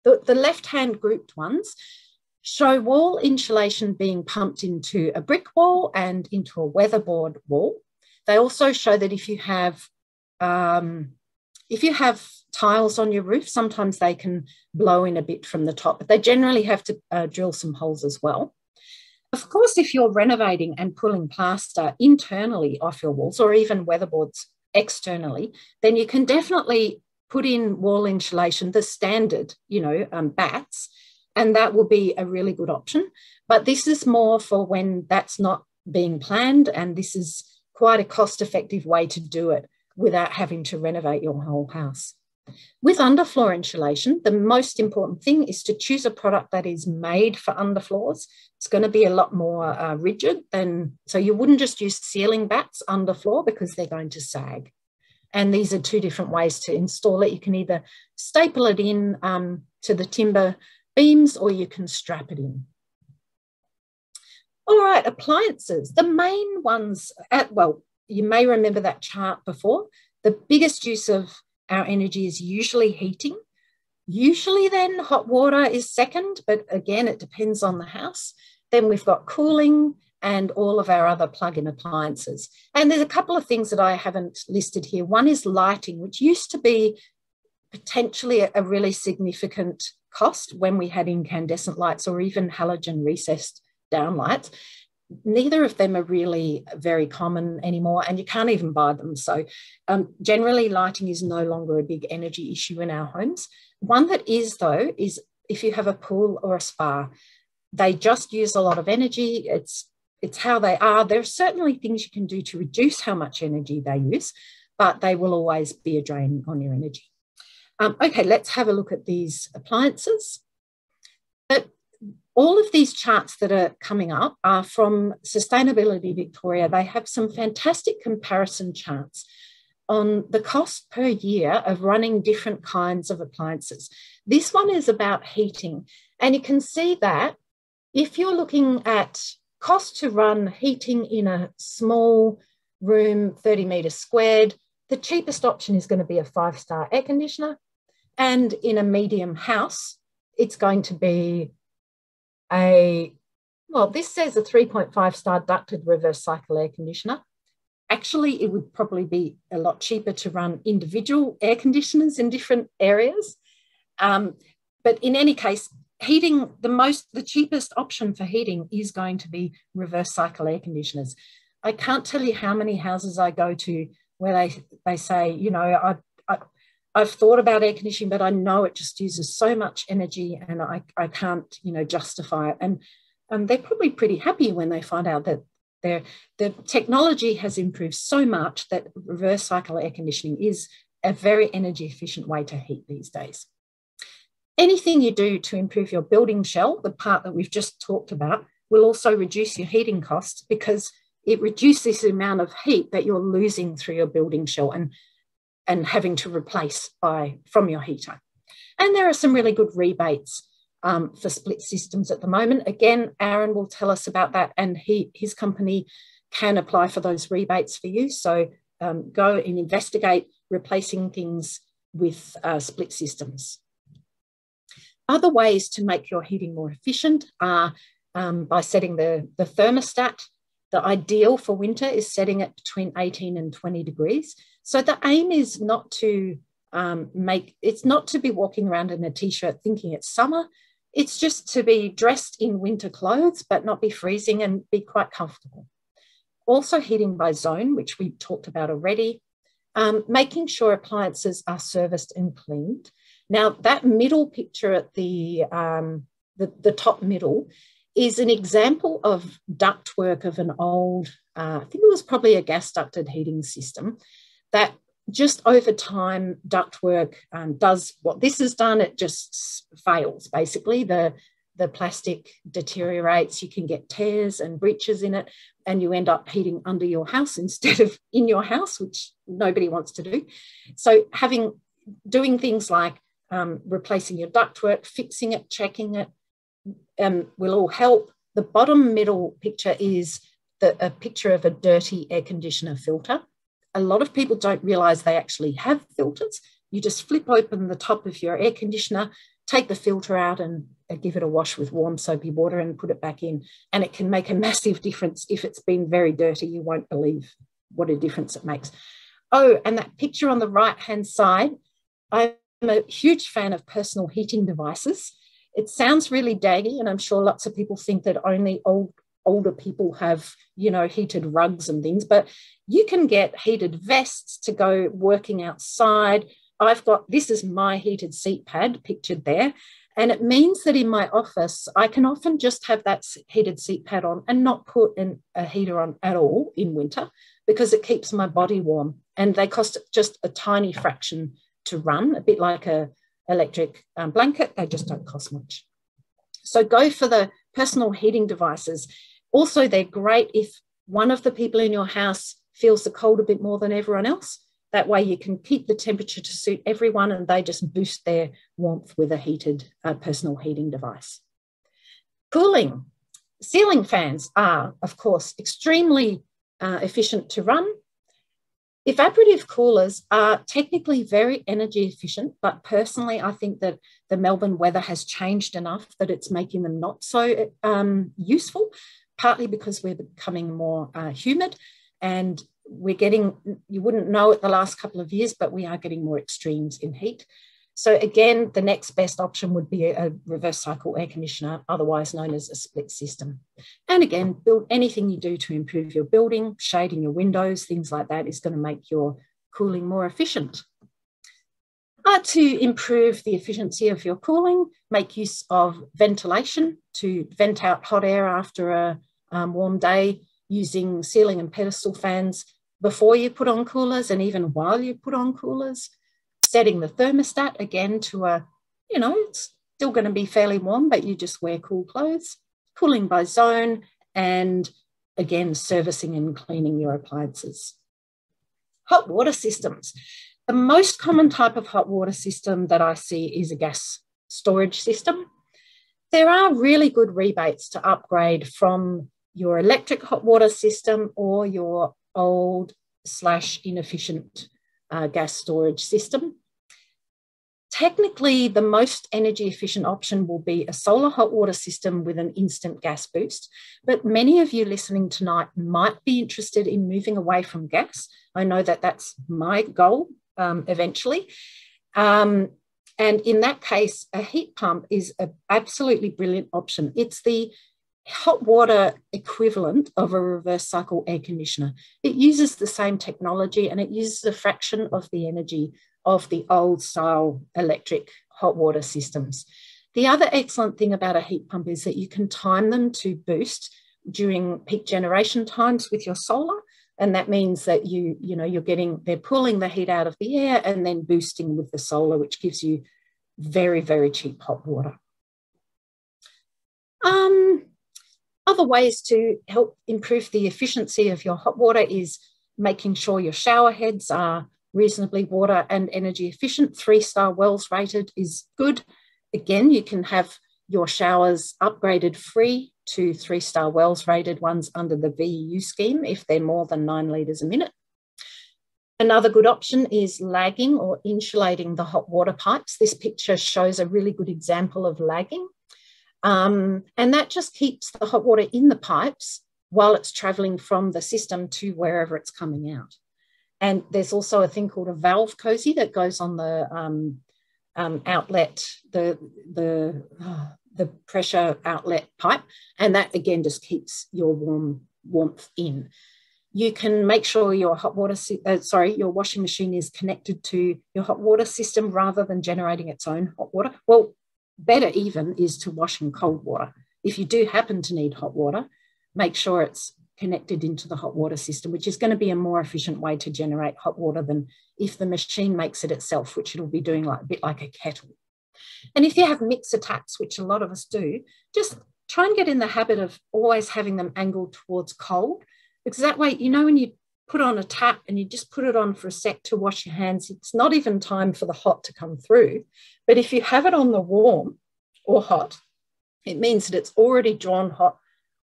the left-hand grouped ones show wall insulation being pumped into a brick wall and into a weatherboard wall. They also show that if you have tiles on your roof, sometimes they can blow in a bit from the top, but they generally have to drill some holes as well. Of course, if you're renovating and pulling plaster internally off your walls, or even weatherboards externally, then you can definitely put in wall insulation, the standard, bats, and that will be a really good option. But this is more for when that's not being planned, and this is quite a cost-effective way to do it without having to renovate your whole house. With underfloor insulation, the most important thing is to choose a product that is made for underfloors. It's going to be a lot more rigid than, so you wouldn't just use ceiling bats underfloor because they're going to sag. And these are two different ways to install it. You can either staple it in to the timber beams, or you can strap it in. All right, appliances. The main ones, well, you may remember that chart before. The biggest use of our energy is usually heating. Usually then hot water is second, but again, it depends on the house. Then we've got cooling and all of our other plug-in appliances. And there's a couple of things that I haven't listed here. One is lighting, which used to be potentially a really significant cost when we had incandescent lights or even halogen recessed downlights. Neither of them are really very common anymore, and you can't even buy them. So generally lighting is no longer a big energy issue in our homes. One that is, though, is if you have a pool or a spa. They just use a lot of energy. It's how they are. There are certainly things you can do to reduce how much energy they use, but they will always be a drain on your energy. Okay, let's have a look at these appliances. But all of these charts that are coming up are from Sustainability Victoria. They have some fantastic comparison charts on the cost per year of running different kinds of appliances. This one is about heating, and you can see that if you're looking at cost to run heating in a small room, 30 metres squared, the cheapest option is going to be a 5-star air conditioner. And in a medium house, it's going to be this says a 3.5-star ducted reverse cycle air conditioner. Actually, it would probably be a lot cheaper to run individual air conditioners in different areas. But in any case, heating, the cheapest option for heating is going to be reverse cycle air conditioners. I can't tell you how many houses I go to where they say, you know, I've thought about air conditioning, but I know it just uses so much energy and I can't, you know, justify it. And they're probably pretty happy when they find out that the technology has improved so much that reverse cycle air conditioning is a very energy efficient way to heat these days. Anything you do to improve your building shell, the part that we've just talked about, will also reduce your heating costs because it reduces the amount of heat that you're losing through your building shell and having to replace from your heater. And there are some really good rebates for split systems at the moment. Again, Aaron will tell us about that, and his company can apply for those rebates for you. So go and investigate replacing things with split systems. Other ways to make your heating more efficient are by setting the thermostat. The ideal for winter is setting it between 18 and 20 degrees. So the aim is not to be walking around in a t-shirt thinking it's summer. It's just to be dressed in winter clothes, but not be freezing and be quite comfortable. Also heating by zone, which we talked about already. Making sure appliances are serviced and cleaned. Now that middle picture at the top middle is an example of ductwork of an old, I think it was probably a gas ducted heating system that just over time ductwork does what this has done. It just fails. Basically, the plastic deteriorates. You can get tears and breaches in it, and you end up heating under your house instead of in your house, which nobody wants to do. So doing things like replacing your ductwork, fixing it, checking it, will all help. The bottom middle picture is a picture of a dirty air conditioner filter. A lot of people don't realise they actually have filters. You just flip open the top of your air conditioner, take the filter out and give it a wash with warm soapy water and put it back in. And it can make a massive difference. If it's been very dirty, you won't believe what a difference it makes. Oh, and that picture on the right-hand side, I'm a huge fan of personal heating devices. It sounds really daggy, and I'm sure lots of people think that only older people have, you know, heated rugs and things, but you can get heated vests to go working outside. This is my heated seat pad pictured there. And it means that in my office, I can often just have that heated seat pad on and not put a heater on at all in winter because it keeps my body warm. And they cost just a tiny fraction to run, a bit like a electric blanket. They just don't cost much. So go for the personal heating devices. Also, they're great if one of the people in your house feels the cold a bit more than everyone else. That way you can keep the temperature to suit everyone and they just boost their warmth with a heated personal heating device. Cooling. Ceiling fans are, of course, extremely efficient to run. Evaporative coolers are technically very energy efficient, but personally, I think that the Melbourne weather has changed enough that it's making them not so useful, partly because we're becoming more humid and we're getting, you wouldn't know it the last couple of years, but we are getting more extremes in heat. So again, the next best option would be a reverse cycle air conditioner, otherwise known as a split system. And again, build anything you do to improve your building, shading your windows, things like that is going to make your cooling more efficient. To improve the efficiency of your cooling, make use of ventilation to vent out hot air after a warm day, using ceiling and pedestal fans before you put on coolers and even while you put on coolers. Setting the thermostat again to it's still going to be fairly warm, but you just wear cool clothes. Cooling by zone, and again, servicing and cleaning your appliances. Hot water systems. The most common type of hot water system that I see is a gas storage system. There are really good rebates to upgrade from your electric hot water system or your old / inefficient gas storage system. Technically, the most energy efficient option will be a solar hot water system with an instant gas boost. But many of you listening tonight might be interested in moving away from gas. I know that that's my goal eventually. And in that case, a heat pump is an absolutely brilliant option. It's the hot water equivalent of a reverse cycle air conditioner. It uses the same technology and it uses a fraction of the energy of the old style electric hot water systems. The other excellent thing about a heat pump is that you can time them to boost during peak generation times with your solar. And that means that they're pulling the heat out of the air and then boosting with the solar, which gives you very, very cheap hot water. Other ways to help improve the efficiency of your hot water is making sure your shower heads are reasonably water and energy efficient. 3-star WELS rated is good. Again, you can have your showers upgraded free to 3-star WELS rated ones under the VEU scheme if they're more than 9 litres a minute. Another good option is lagging or insulating the hot water pipes. This picture shows a really good example of lagging. And that just keeps the hot water in the pipes while it's travelling from the system to wherever it's coming out. And there's also a thing called a valve cozy that goes on the outlet, the pressure outlet pipe. And that again just keeps your warmth in. You can make sure your your washing machine is connected to your hot water system rather than generating its own hot water. Well, better even is to wash in cold water. If you do happen to need hot water, make sure it's connected into the hot water system, which is going to be a more efficient way to generate hot water than if the machine makes it itself, which it'll be doing a bit like a kettle. And if you have mixer taps, which a lot of us do, just try and get in the habit of always having them angled towards cold, because that way, when you put on a tap and you just put it on for a sec to wash your hands, it's not even time for the hot to come through. But if you have it on the warm or hot, it means that it's already drawn hot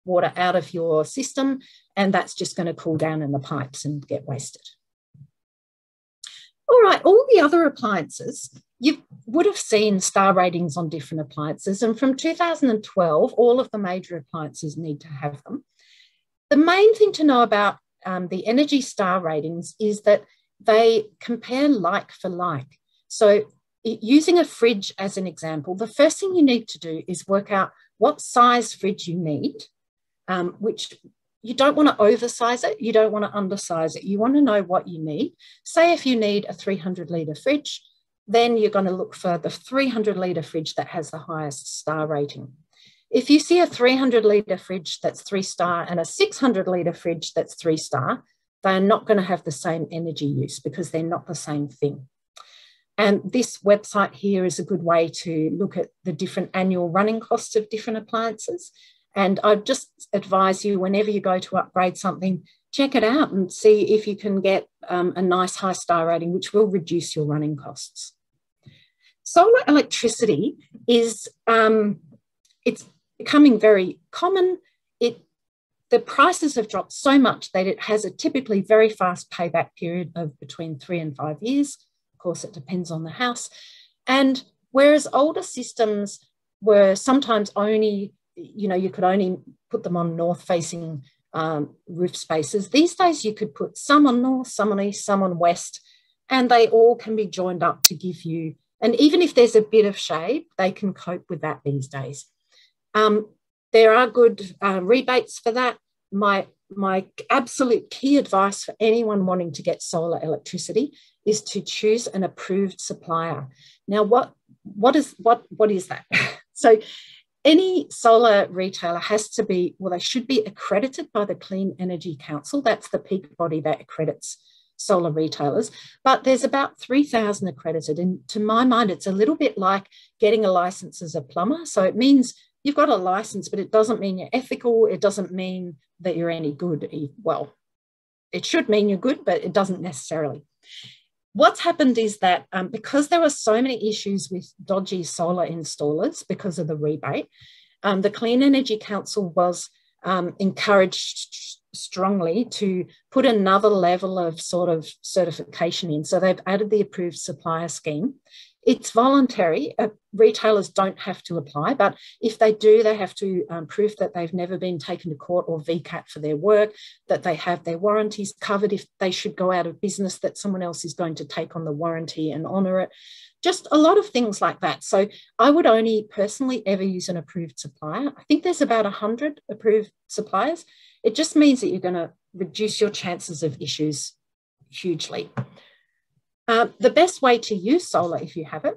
water out of your system, and that's just going to cool down in the pipes and get wasted. All right, all the other appliances, you would have seen star ratings on different appliances, and from 2012, all of the major appliances need to have them. The main thing to know about the Energy Star ratings is that they compare like for like. So using a fridge as an example, the first thing you need to do is work out what size fridge you need, which you don't want to oversize it, you don't want to undersize it. You want to know what you need. Say if you need a 300-litre fridge, then you're going to look for the 300-litre fridge that has the highest star rating. If you see a 300-litre fridge that's 3-star and a 600-litre fridge that's 3-star, they're not going to have the same energy use because they're not the same thing. And this website here is a good way to look at the different annual running costs of different appliances. And I'd just advise you, whenever you go to upgrade something, check it out and see if you can get a nice high star rating, which will reduce your running costs. Solar electricity is, it's becoming very common. The prices have dropped so much that it has a typically very fast payback period of between 3 and 5 years. Of course, it depends on the house. And whereas older systems were sometimes only, you could only put them on north-facing roof spaces, these days you could put some on north, some on east, some on west, and they all can be joined up to give you, and even if there's a bit of shade, they can cope with that these days. There are good rebates for that. My absolute key advice for anyone wanting to get solar electricity is to choose an approved supplier. Now, what is that? So any solar retailer has to be, they should be accredited by the Clean Energy Council. That's the peak body that accredits solar retailers. But there's about 3,000 accredited. And to my mind, it's a little bit like getting a license as a plumber. So it means you've got a license, but it doesn't mean you're ethical. It doesn't mean that you're any good. Well, it should mean you're good, but it doesn't necessarily. What's happened is that because there were so many issues with dodgy solar installers because of the rebate, the Clean Energy Council was encouraged strongly to put another level of sort of certification in. So they've added the approved supplier scheme. It's voluntary. Retailers don't have to apply, but if they do, they have to prove that they've never been taken to court or VCAT for their work, that they have their warranties covered if they should go out of business, that someone else is going to take on the warranty and honour it. Just a lot of things like that. So I would only personally ever use an approved supplier. I think there's about 100 approved suppliers. It just means that you're going to reduce your chances of issues hugely. The best way to use solar, if you have it,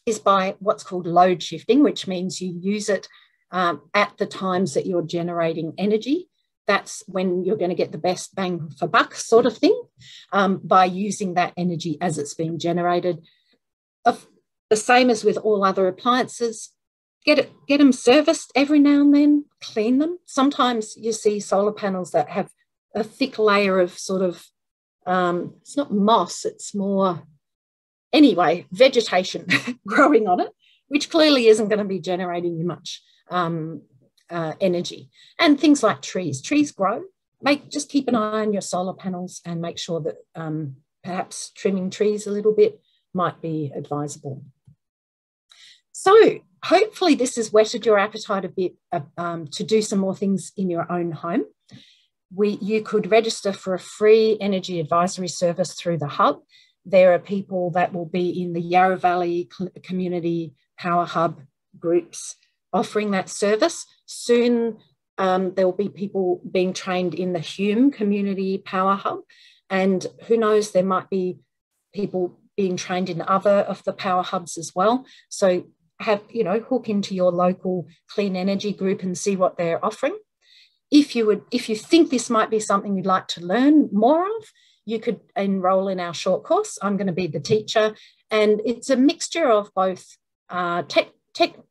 is by what's called load shifting, which means you use it at the times that you're generating energy. That's when you're going to get the best bang for buck sort of thing, by using that energy as it's being generated. The same as with all other appliances, get them serviced every now and then, clean them. Sometimes you see solar panels that have a thick layer of sort of, it's not moss, it's more, anyway, vegetation growing on it, which clearly isn't going to be generating you much energy. And things like trees. Trees grow. Just keep an eye on your solar panels and make sure that perhaps trimming trees a little bit might be advisable. So hopefully this has whetted your appetite a bit to do some more things in your own home. You could register for a free energy advisory service through the Hub. There are people that will be in the Yarra Valley Community Power Hub groups offering that service. Soon there will be people being trained in the Hume Community Power Hub, and who knows, there might be people being trained in other of the power hubs as well. So hook into your local clean energy group and see what they're offering. If you think this might be something you'd like to learn more of, you could enroll in our short course. I'm going to be the teacher, and it's a mixture of both technical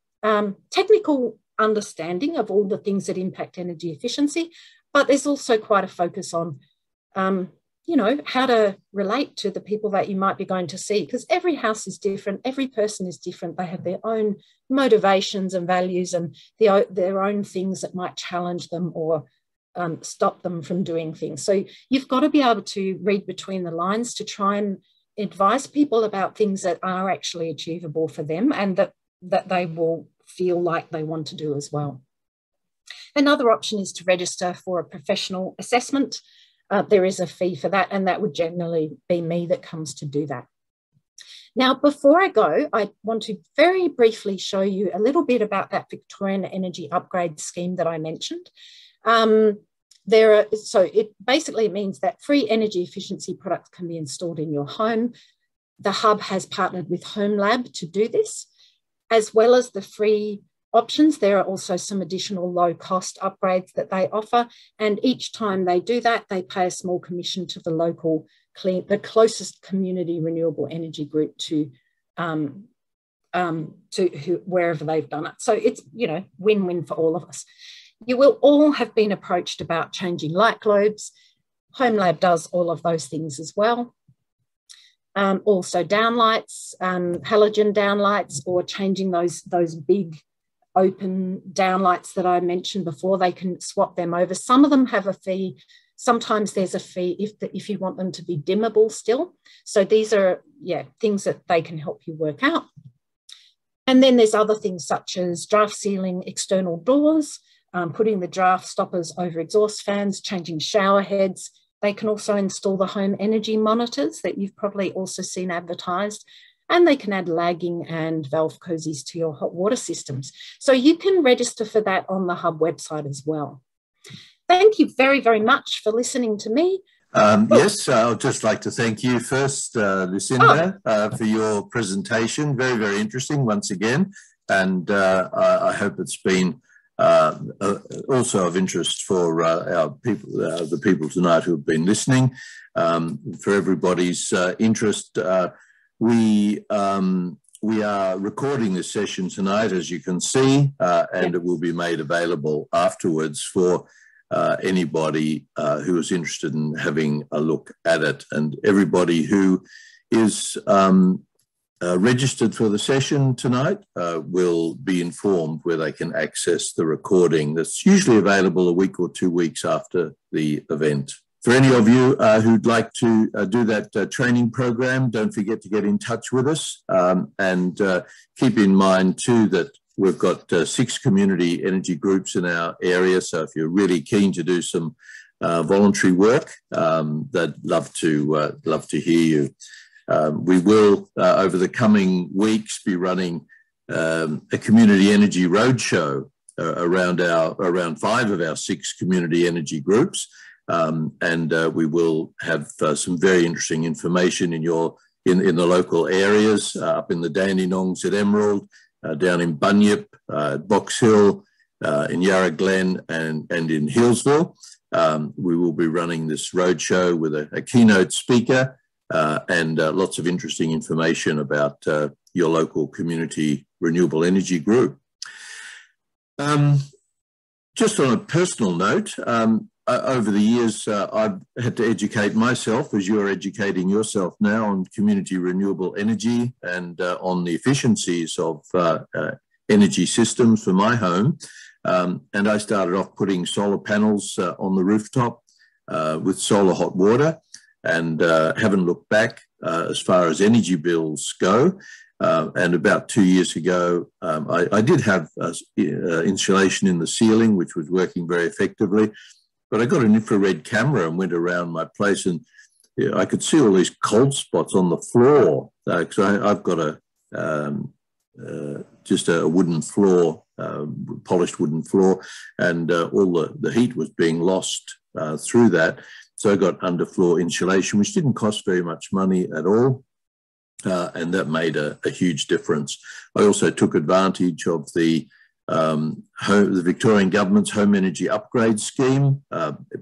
understanding of all the things that impact energy efficiency, but there's also quite a focus on how to relate to the people that you might be going to see, because every house is different, every person is different. They have their own motivations and values and their own things that might challenge them or stop them from doing things. So you've got to be able to read between the lines to try and advise people about things that are actually achievable for them and that they will feel like they want to do as well. Another option is to register for a professional assessment. There is a fee for that, and that would generally be me that comes to do that. Now, before I go, I want to very briefly show you a little bit about that Victorian Energy Upgrade Scheme that I mentioned. So it basically means that free energy efficiency products can be installed in your home. The Hub has partnered with HomeLab to do this, as well as the free options. There are also some additional low-cost upgrades that they offer, and each time they do that, they pay a small commission to the closest community renewable energy group to wherever they've done it. So it's win-win for all of us. You will all have been approached about changing light globes. HomeLab does all of those things as well. Also downlights, halogen downlights, or changing those big open downlights that I mentioned before. They can swap them over. Some of them have a fee. Sometimes there's a fee if you want them to be dimmable still. So these are things that they can help you work out. And then there's other things such as draft sealing external doors, putting the draft stoppers over exhaust fans, changing shower heads. They can also install the home energy monitors that you've probably also seen advertised, and they can add lagging and valve cozies to your hot water systems. So you can register for that on the Hub website as well. Thank you very, very much for listening to me. Yes, I'd just like to thank you first, Lucinda, for your presentation. Very, very interesting once again. And I hope it's been also of interest for our people, the people tonight who have been listening. For everybody's interest, we are recording this session tonight, as you can see, and it will be made available afterwards for anybody who is interested in having a look at it. And everybody who is registered for the session tonight will be informed where they can access the recording that's usually available a week or 2 weeks after the event. For any of you who'd like to do that training program, don't forget to get in touch with us, and keep in mind too that we've got 6 community energy groups in our area. So if you're really keen to do some voluntary work, they'd love to hear you. We will, over the coming weeks, be running a community energy roadshow around 5 of our 6 community energy groups. And we will have some very interesting information in the local areas, up in the Dandenongs at Emerald, down in Bunyip, Box Hill, in Yarra Glen, and in Hillsville. We will be running this roadshow with a keynote speaker and lots of interesting information about your local community renewable energy group. Just on a personal note, over the years, I've had to educate myself, as you're educating yourself now, on community renewable energy and on the efficiencies of energy systems for my home. And I started off putting solar panels on the rooftop with solar hot water, and haven't looked back as far as energy bills go. And about 2 years ago, I did have insulation in the ceiling, which was working very effectively. But I got an infrared camera and went around my place, and I could see all these cold spots on the floor, because I've got just a wooden floor, polished wooden floor, and all the heat was being lost through that. So I got underfloor insulation, which didn't cost very much money at all, and that made a huge difference. I also took advantage of the Victorian Government's Home Energy Upgrade Scheme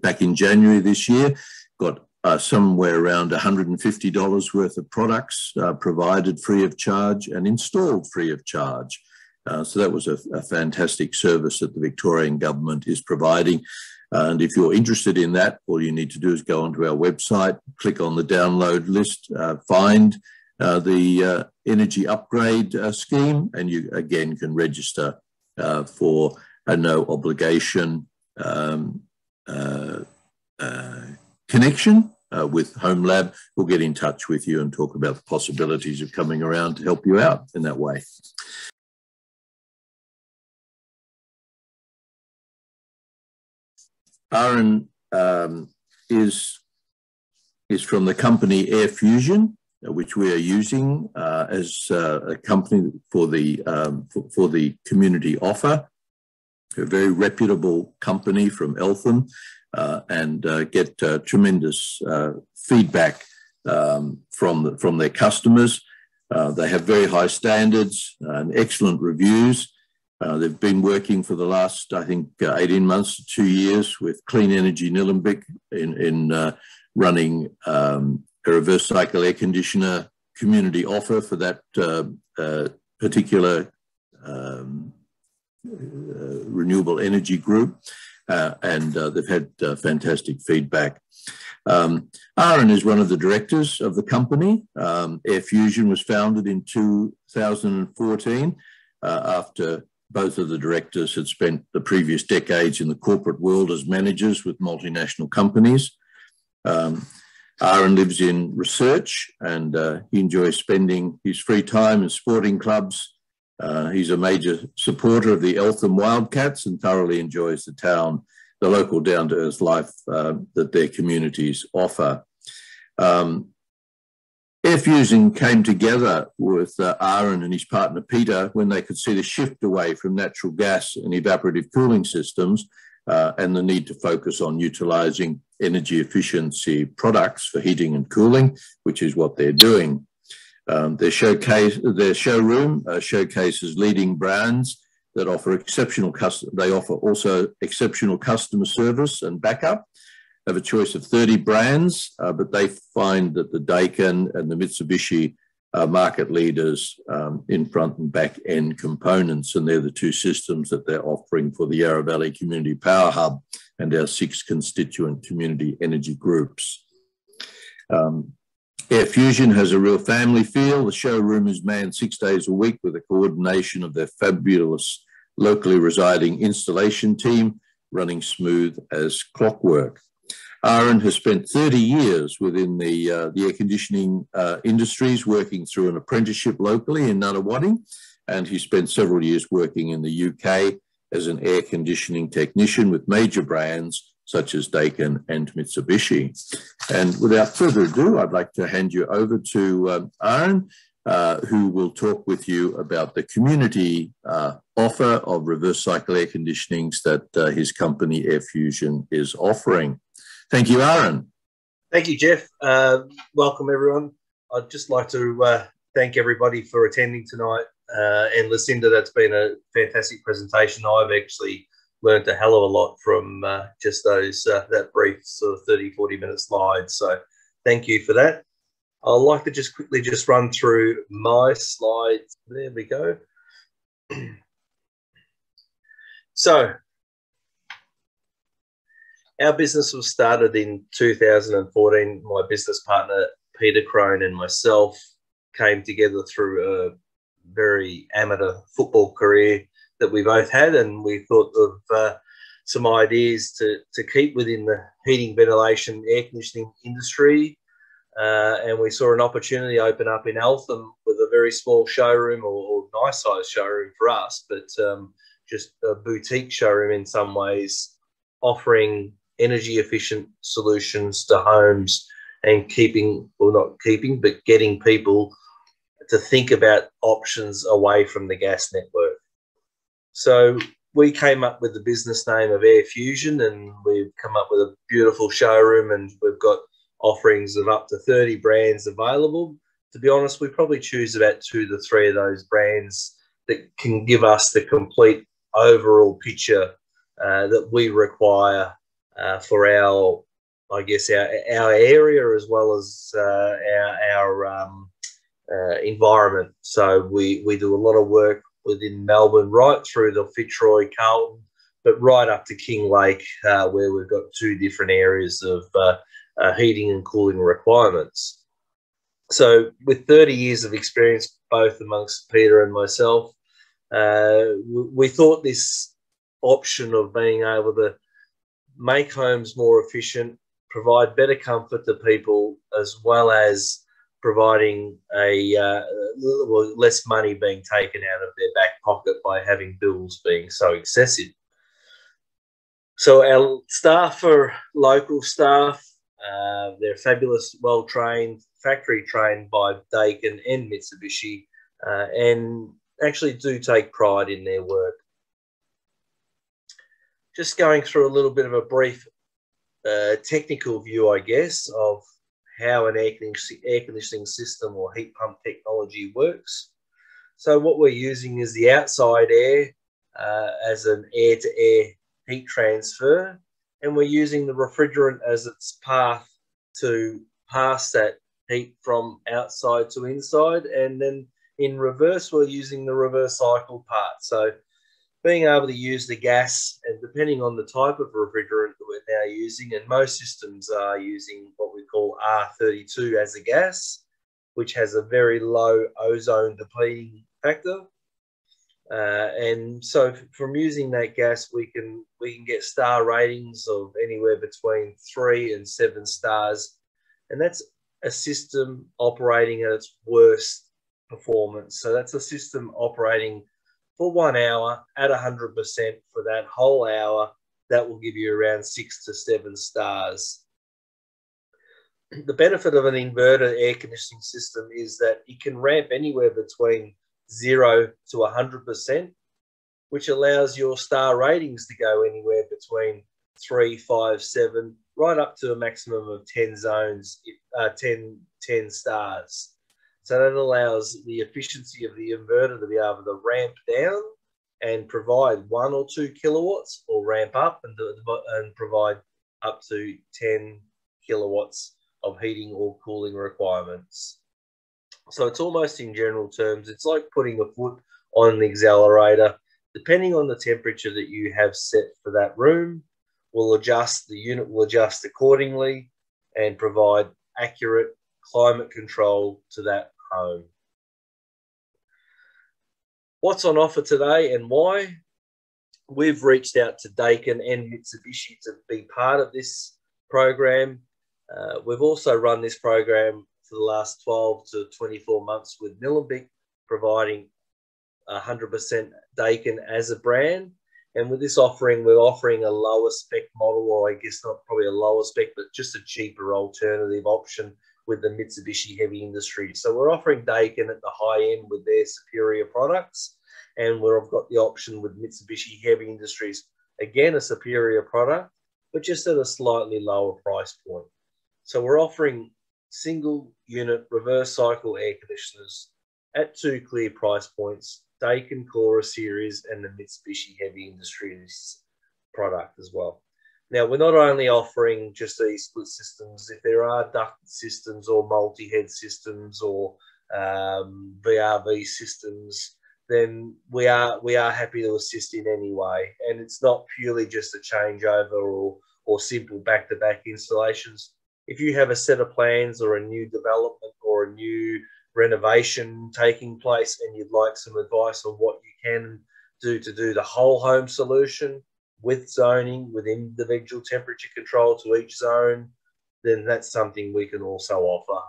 back in January this year. Got somewhere around $150 worth of products provided free of charge and installed free of charge. So that was a fantastic service that the Victorian Government is providing. And if you're interested in that, all you need to do is go onto our website, click on the download list, find the Energy Upgrade Scheme, and you again can register for a no obligation connection with Home Lab. We'll get in touch with you and talk about the possibilities of coming around to help you out in that way. Aaron is from the company AirFusion, which we are using as a company for the community offer. A very reputable company from Eltham, and get tremendous feedback from their customers. They have very high standards and excellent reviews. They've been working for the last, I think, 18 months to 2 years with Clean Energy Nillumbik in running a reverse cycle air conditioner community offer for that particular renewable energy group, and they've had fantastic feedback. Aaron is one of the directors of the company. AirFusion was founded in 2014 after both of the directors had spent the previous decades in the corporate world as managers with multinational companies. Aaron lives in Research, and he enjoys spending his free time in sporting clubs. He's a major supporter of the Eltham Wildcats and thoroughly enjoys the local down-to-earth life that their communities offer. AirFusion came together with Aaron and his partner Peter when they could see the shift away from natural gas and evaporative cooling systems and the need to focus on utilising energy efficiency products for heating and cooling, which is what they're doing. Their showroom showcases leading brands that offer exceptional exceptional customer service and backup. Have a choice of 30 brands, but they find that the Daikin and the Mitsubishi are market leaders in front and back end components, and they're the two systems that they're offering for the Yarra Valley Community Power Hub and our 6 constituent community energy groups. Air Fusion has a real family feel. The showroom is manned 6 days a week with the coordination of their fabulous locally residing installation team, running smooth as clockwork. Aaron has spent 30 years within the air conditioning industries, working through an apprenticeship locally in Nunawading, and he spent several years working in the UK as an air conditioning technician with major brands such as Daikin and Mitsubishi. And without further ado, I'd like to hand you over to Aaron, who will talk with you about the community offer of reverse cycle air conditionings that his company Air Fusion is offering. Thank you, Aaron. Thank you, Jeff. Welcome, everyone. I'd just like to thank everybody for attending tonight. And Lucinda, that's been a fantastic presentation. I've actually learned a hell of a lot from just those that brief sort of 30, 40-minute slide. So thank you for that. I'd like to just quickly run through my slides. There we go. So our business was started in 2014. My business partner, Peter Crone, and myself came together through a very amateur football career that we both had, and we thought of some ideas to keep within the heating, ventilation, air conditioning industry. And we saw an opportunity open up in Eltham with a very small showroom, or nice sized showroom for us, but just a boutique showroom in some ways, offering energy efficient solutions to homes and getting people to think about options away from the gas network. So we came up with the business name of Air Fusion, and we've come up with a beautiful showroom, and we've got offerings of up to 30 brands available. To be honest, we probably choose about 2 to 3 of those brands that can give us the complete overall picture that we require for our, I guess, our area, as well as our environment. So we do a lot of work within Melbourne, right through the Fitzroy, Carlton, but right up to King Lake, where we've got 2 different areas of heating and cooling requirements. So with 30 years of experience, both amongst Peter and myself, we thought this option of being able to make homes more efficient, provide better comfort to people, as well as providing less money being taken out of their back pocket by having bills being so excessive. So our staff are local staff. They're fabulous, well-trained, factory-trained by Daikin and Mitsubishi, and actually do take pride in their work. Just going through a little bit of a brief technical view, I guess, of how an air conditioning system or heat pump technology works. So what we're using is the outside air as an air-to-air heat transfer, and we're using the refrigerant as its path to pass that heat from outside to inside, and then in reverse, we're using the reverse cycle part. So being able to use the gas, and depending on the type of refrigerant that we're now using, and most systems are using what we call R32 as a gas, which has a very low ozone depleting factor. And so from using that gas, we can get star ratings of anywhere between 3 and 7 stars. And that's a system operating at its worst performance. So that's a system operating for 1 hour at 100% for that whole hour. That will give you around 6 to 7 stars. The benefit of an inverter air conditioning system is that it can ramp anywhere between 0 to 100%, which allows your star ratings to go anywhere between 3, 5, 7, right up to a maximum of 10 zones, 10 stars. So that allows the efficiency of the inverter to be able to ramp down and provide 1 or 2 kilowatts, or ramp up and provide up to 10 kilowatts of heating or cooling requirements. So it's almost, in general terms, it's like putting a foot on the accelerator. Depending on the temperature that you have set for that room, the unit will adjust accordingly and provide accurate, climate control to that home. What's on offer today and why? We've reached out to Daikin and Mitsubishi to be part of this program. We've also run this program for the last 12 to 24 months with Nillumbik, providing 100% Daikin as a brand. And with this offering, we're offering a lower spec model, or I guess not probably a lower spec, but just a cheaper alternative option with the Mitsubishi Heavy Industries. So we're offering Daikin at the high end with their superior products. And we've got the option with Mitsubishi Heavy Industries, again, a superior product, but just at a slightly lower price point. So we're offering single unit reverse cycle air conditioners at 2 clear price points, Daikin Cora series and the Mitsubishi Heavy Industries product as well. Now, we're not only offering just these split systems. If there are ducted systems or multi-head systems or VRV systems, then we are happy to assist in any way. And it's not purely just a changeover or simple back-to-back installations. If you have a set of plans or a new development or a new renovation taking place and you'd like some advice on what you can do to do the whole home solution with zoning, with individual temperature control to each zone, then that's something we can also offer.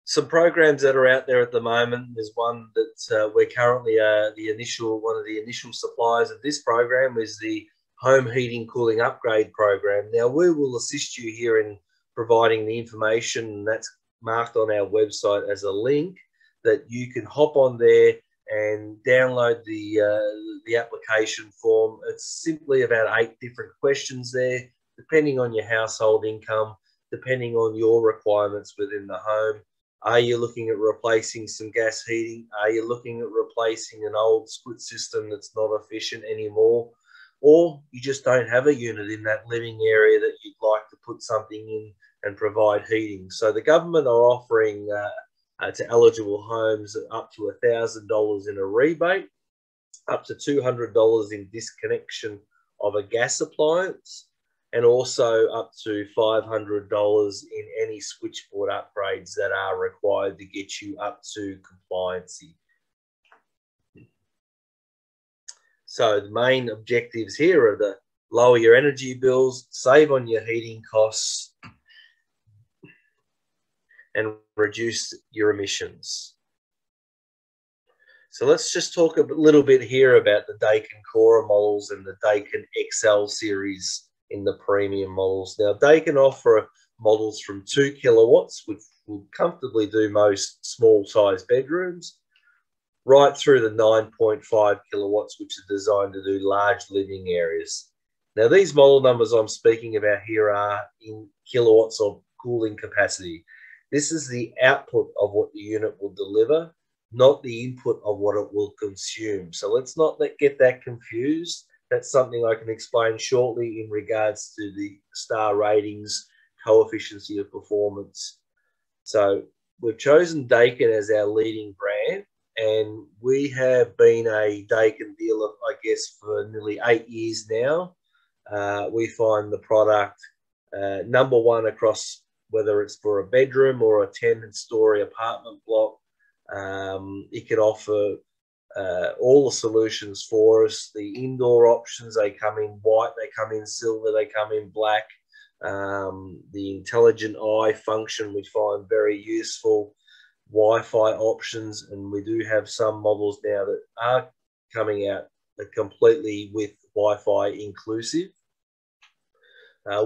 Some programs that are out there at the moment, there's one that we're currently one of the initial suppliers of this program is the Home Heating Cooling Upgrade program. Now, we will assist you here in providing the information that's marked on our website as a link that you can hop on there and download the application form. It's simply about 8 different questions there, depending on your household income, depending on your requirements within the home. Are you looking at replacing some gas heating? Are you looking at replacing an old split system that's not efficient anymore? Or you just don't have a unit in that living area that you'd like to put something in and provide heating. So the government are offering to eligible homes up to $1,000 in a rebate, up to $200 in disconnection of a gas appliance, and also up to $500 in any switchboard upgrades that are required to get you up to compliancy. So the main objectives here are to lower your energy bills, save on your heating costs, and reduce your emissions. So let's just talk a little bit here about the Daikin Cora models and the Daikin XL series in the premium models. Now, Daikin offer models from 2 kilowatts, which will comfortably do most small-sized bedrooms, right through the 9.5 kilowatts, which are designed to do large living areas. Now, these model numbers I'm speaking about here are in kilowatts of cooling capacity. This is the output of what the unit will deliver, not the input of what it will consume. So let's not get that confused. That's something I can explain shortly in regards to the star ratings, coefficient of performance. So we've chosen Daikin as our leading brand, and we have been a Daikin dealer, I guess, for nearly 8 years now. We find the product number one across, whether it's for a bedroom or a 10-story apartment block. It can offer all the solutions for us. The indoor options, they come in white, they come in silver, they come in black. The intelligent eye function we find very useful. Wi-Fi options, and we do have some models now that are coming out completely with Wi-Fi inclusive.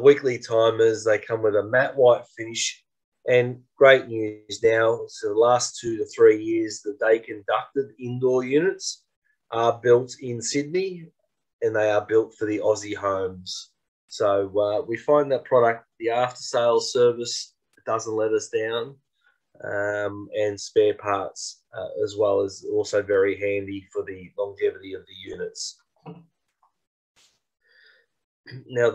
Weekly timers, they come with a matte white finish. And great news now, so the last 2 to 3 years, the Daikin ducted indoor units are built in Sydney, and they are built for the Aussie homes. So we find that product, the after-sales service, doesn't let us down, and spare parts as well, as also very handy for the longevity of the units. Now,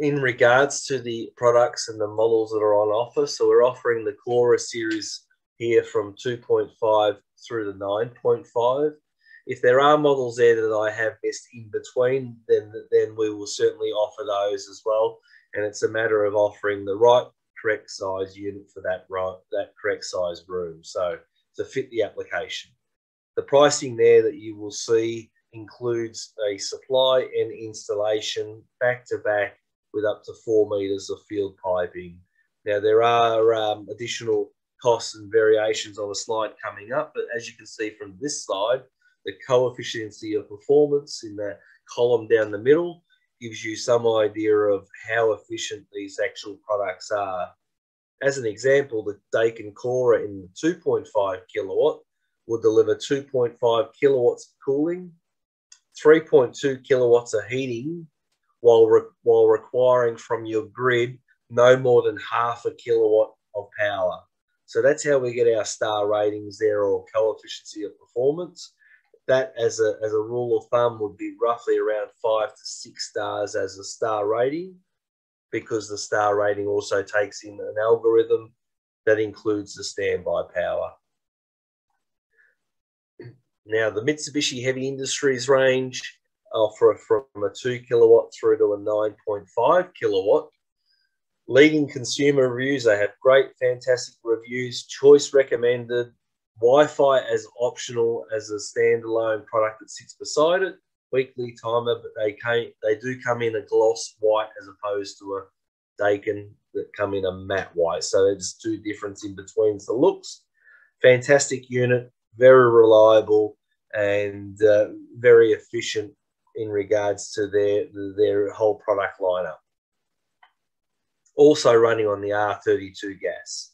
in regards to the products and the models that are on offer, so we're offering the Cora series here from 2.5 through the 9.5. If there are models there that I have missed in between, then we will certainly offer those as well. and it's a matter of offering the right, correct size unit for that correct size room, so to fit the application. The pricing there that you will see includes a supply and installation back to back with up to 4 meters of field piping. Now, there are additional costs and variations on the slide coming up, but as you can see from this slide, the coefficient of performance in the column down the middle gives you some idea of how efficient these actual products are. As an example, the Daikin Cora in the 2.5 kilowatt will deliver 2.5 kilowatts of cooling, 3.2 kilowatts of heating, while requiring from your grid no more than half a kilowatt of power. So that's how we get our star ratings there, or coefficient of performance. That, as a rule of thumb, would be roughly around 5 to 6 stars as a star rating, because the star rating also takes in an algorithm that includes the standby power. Now, the Mitsubishi Heavy Industries range offer from a 2 kilowatt through to a 9.5 kilowatt. Leading consumer reviews, they have great, fantastic reviews, choice recommended, Wi-Fi as optional as a standalone product that sits beside it, weekly timer, but they do come in a gloss white as opposed to a Daikin that come in a matte white. So there's two differences in between the looks. Fantastic unit, very reliable, and very efficient in regards to their whole product lineup. Also running on the R32 gas.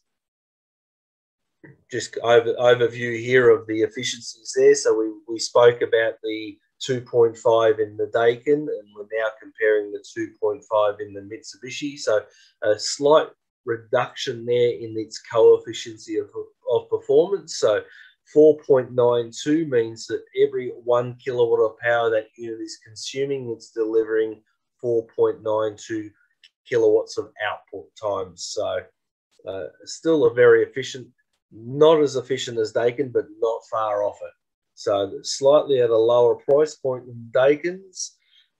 Just overview here of the efficiencies there. So we spoke about the 2.5 in the Daikin, and we're now comparing the 2.5 in the Mitsubishi. So a slight reduction there in its coefficient of performance. So 4.92 means that every 1 kilowatt of power that unit is consuming, it's delivering 4.92 kilowatts of output times. So still a very efficient, not as efficient as Daikin, but not far off it. So slightly at a lower price point than Daikins,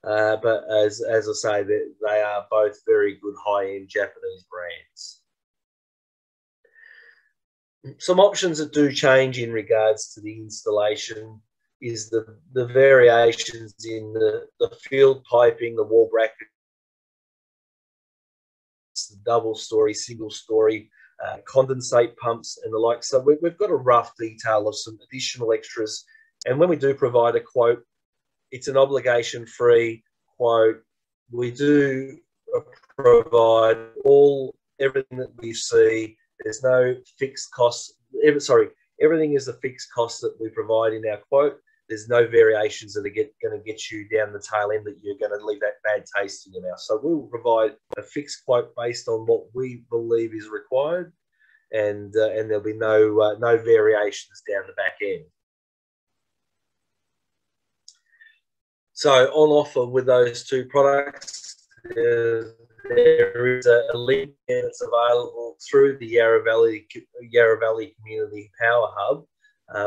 but as I say, they are both very good high-end Japanese brands. Some options that do change in regards to the installation is the variations in the field piping, the wall brackets, the double story, single story, condensate pumps and the like. So we've got a rough detail of some additional extras. And when we do provide a quote, it's an obligation-free quote. We do provide everything that we see. There's no fixed costs. Everything is the fixed cost that we provide in our quote. There's no variations that are going to get you down the tail end that you're going to leave that bad taste in your mouth. So we'll provide a fixed quote based on what we believe is required, and there'll be no variations down the back end. So on offer with those two products, there is a link that's available through the Yarra Valley Community Power Hub,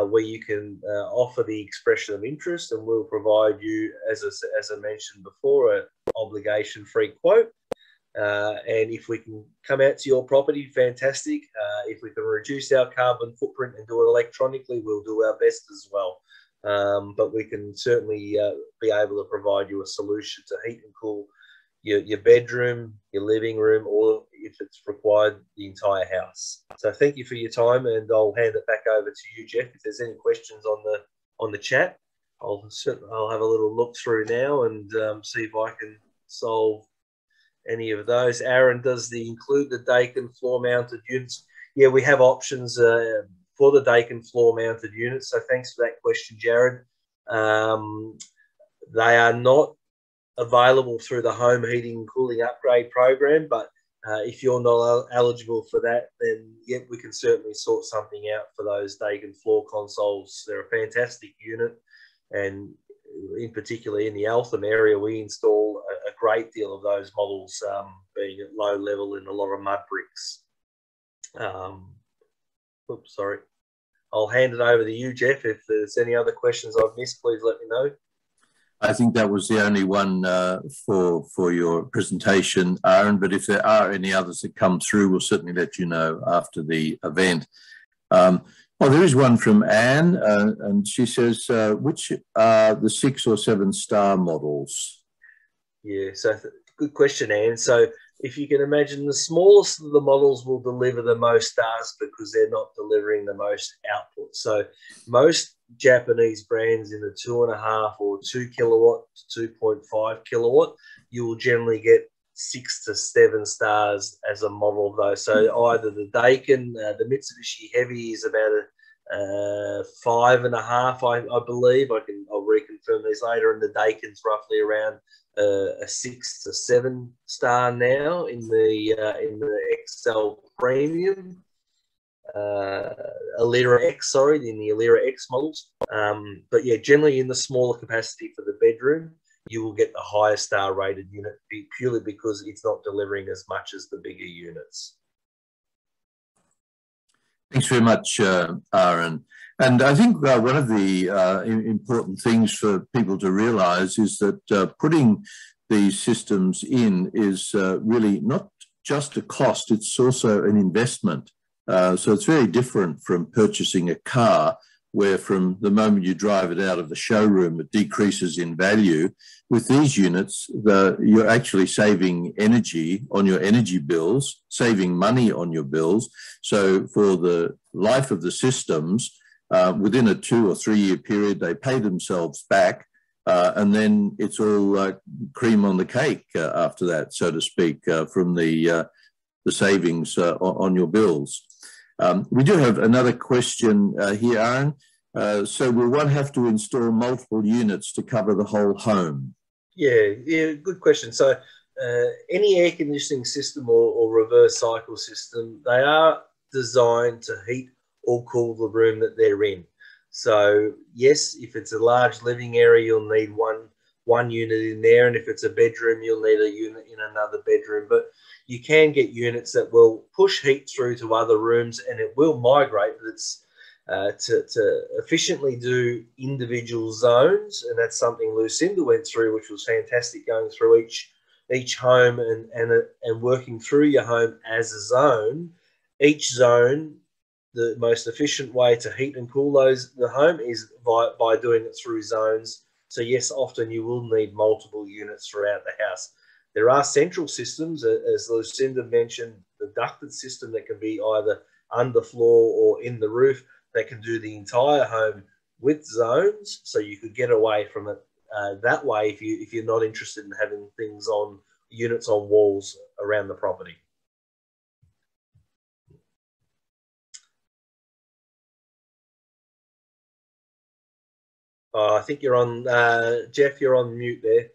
where you can offer the expression of interest, and we'll provide you, as I mentioned before, an obligation-free quote. And if we can come out to your property, fantastic. If we can reduce our carbon footprint and do it electronically, we'll do our best as well. But we can certainly be able to provide you a solution to heat and cool your bedroom, your living room, or if it's required, the entire house. So thank you for your time, and I'll hand it back over to you, Jeff. If there's any questions on the chat, I'll have a little look through now and see if I can solve any of those. Aaron, does include the Daikin floor-mounted units? Yeah, we have options for the Daikin floor-mounted units. So thanks for that question, Jared. They are not available through the home heating and cooling upgrade program, but if you're not eligible for that, then yeah, we can certainly sort something out for those Daikin floor consoles. They're a fantastic unit, and in particular in the Eltham area, we install a great deal of those models, being at low level in a lot of mud bricks. Oops, sorry. I'll hand it over to you, Jeff. If there's any other questions I've missed, please let me know. I think that was the only one for your presentation, Aaron, but if there are any others that come through, we'll certainly let you know after the event. Oh, there is one from Anne, and she says, which are the 6 or 7 star models? Yeah, so good question, Anne. So if you can imagine, the smallest of the models will deliver the most stars because they're not delivering the most output. So most Japanese brands in the 2.5 or 2 kilowatt to 2.5 kilowatt, you will generally get 6 to 7 stars as a model of those. So either the Daikin, the Mitsubishi Heavy is about a 5.5, I believe. I'll reconfirm these later, and the Daikin's roughly around a 6 to 7 star now in the XL Premium. Alira X, sorry, in the Alira X models. But yeah, generally in the smaller capacity for the bedroom, you will get the higher star rated unit purely because it's not delivering as much as the bigger units. Thanks very much, Aaron. And I think one of the important things for people to realise is that putting these systems in is really not just a cost, it's also an investment. So it's very different from purchasing a car, where from the moment you drive it out of the showroom, it decreases in value. With these units, you're actually saving energy on your energy bills, saving money on your bills. So for the life of the systems, within a 2 or 3 year period, they pay themselves back. And then it's all cream on the cake after that, so to speak, from the savings on your bills. We do have another question here, Aaron. So will one have to install multiple units to cover the whole home? Yeah, good question. So any air conditioning system or reverse cycle system, they are designed to heat or cool the room that they're in. So yes, if it's a large living area, you'll need one unit in there, and if it's a bedroom, you'll need a unit in another bedroom. But you can get units that will push heat through to other rooms, and it will migrate. But it's to efficiently do individual zones, and that's something Lucinda went through, which was fantastic, going through each home and working through your home as a zone. Each zone, the most efficient way to heat and cool the home is by doing it through zones. So yes, often you will need multiple units throughout the house. There are central systems, as Lucinda mentioned, the ducted system that can be either underfloor or in the roof, that can do the entire home with zones. So you could get away from it that way if you're not interested in having units on walls around the property. I think you're on, Jeff, you're on mute there.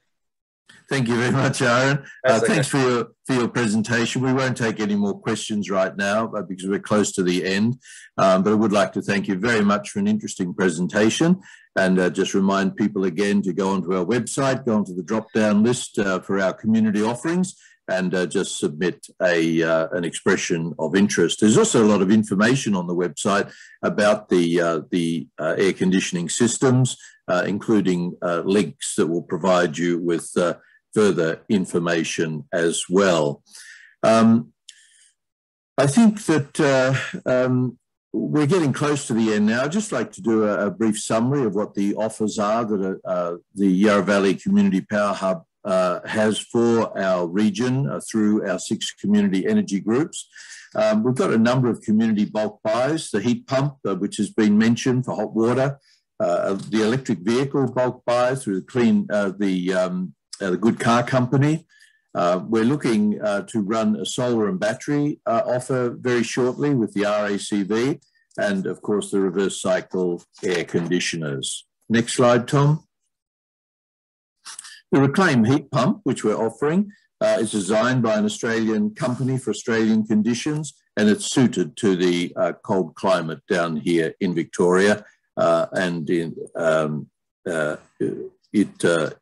Thank you very much, Aaron. Thanks for your presentation. We won't take any more questions right now because we're close to the end. But I would like to thank you very much for an interesting presentation, and just remind people again to go onto our website, go onto the drop-down list for our community offerings, and just submit an expression of interest. There's also a lot of information on the website about the air conditioning systems, including links that will provide you with further information as well. I think that we're getting close to the end now. I'd just like to do a brief summary of what the offers are that the Yarra Valley Community Power Hub has for our region through our 6 community energy groups. We've got a number of community bulk buys, the heat pump, which has been mentioned for hot water, the electric vehicle bulk buy through the Good Car Company. We're looking to run a solar and battery offer very shortly with the RACV, and of course the reverse cycle air conditioners. Next slide, Tom. The Reclaim heat pump, which we're offering, is designed by an Australian company for Australian conditions, and it's suited to the cold climate down here in Victoria.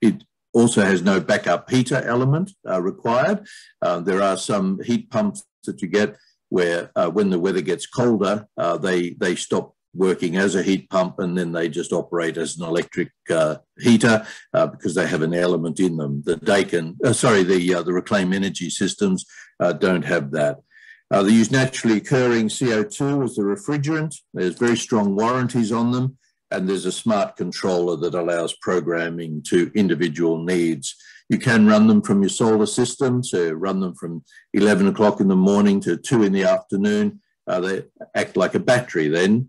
It also has no backup heater element required. There are some heat pumps that you get where when the weather gets colder, they stop working as a heat pump, and then they just operate as an electric heater because they have an element in them. The the Reclaim Energy systems don't have that. They use naturally occurring CO2 as the refrigerant. There's very strong warranties on them, and there's a smart controller that allows programming to individual needs. You can run them from your solar system, so run them from 11 o'clock in the morning to 2 in the afternoon. They act like a battery then.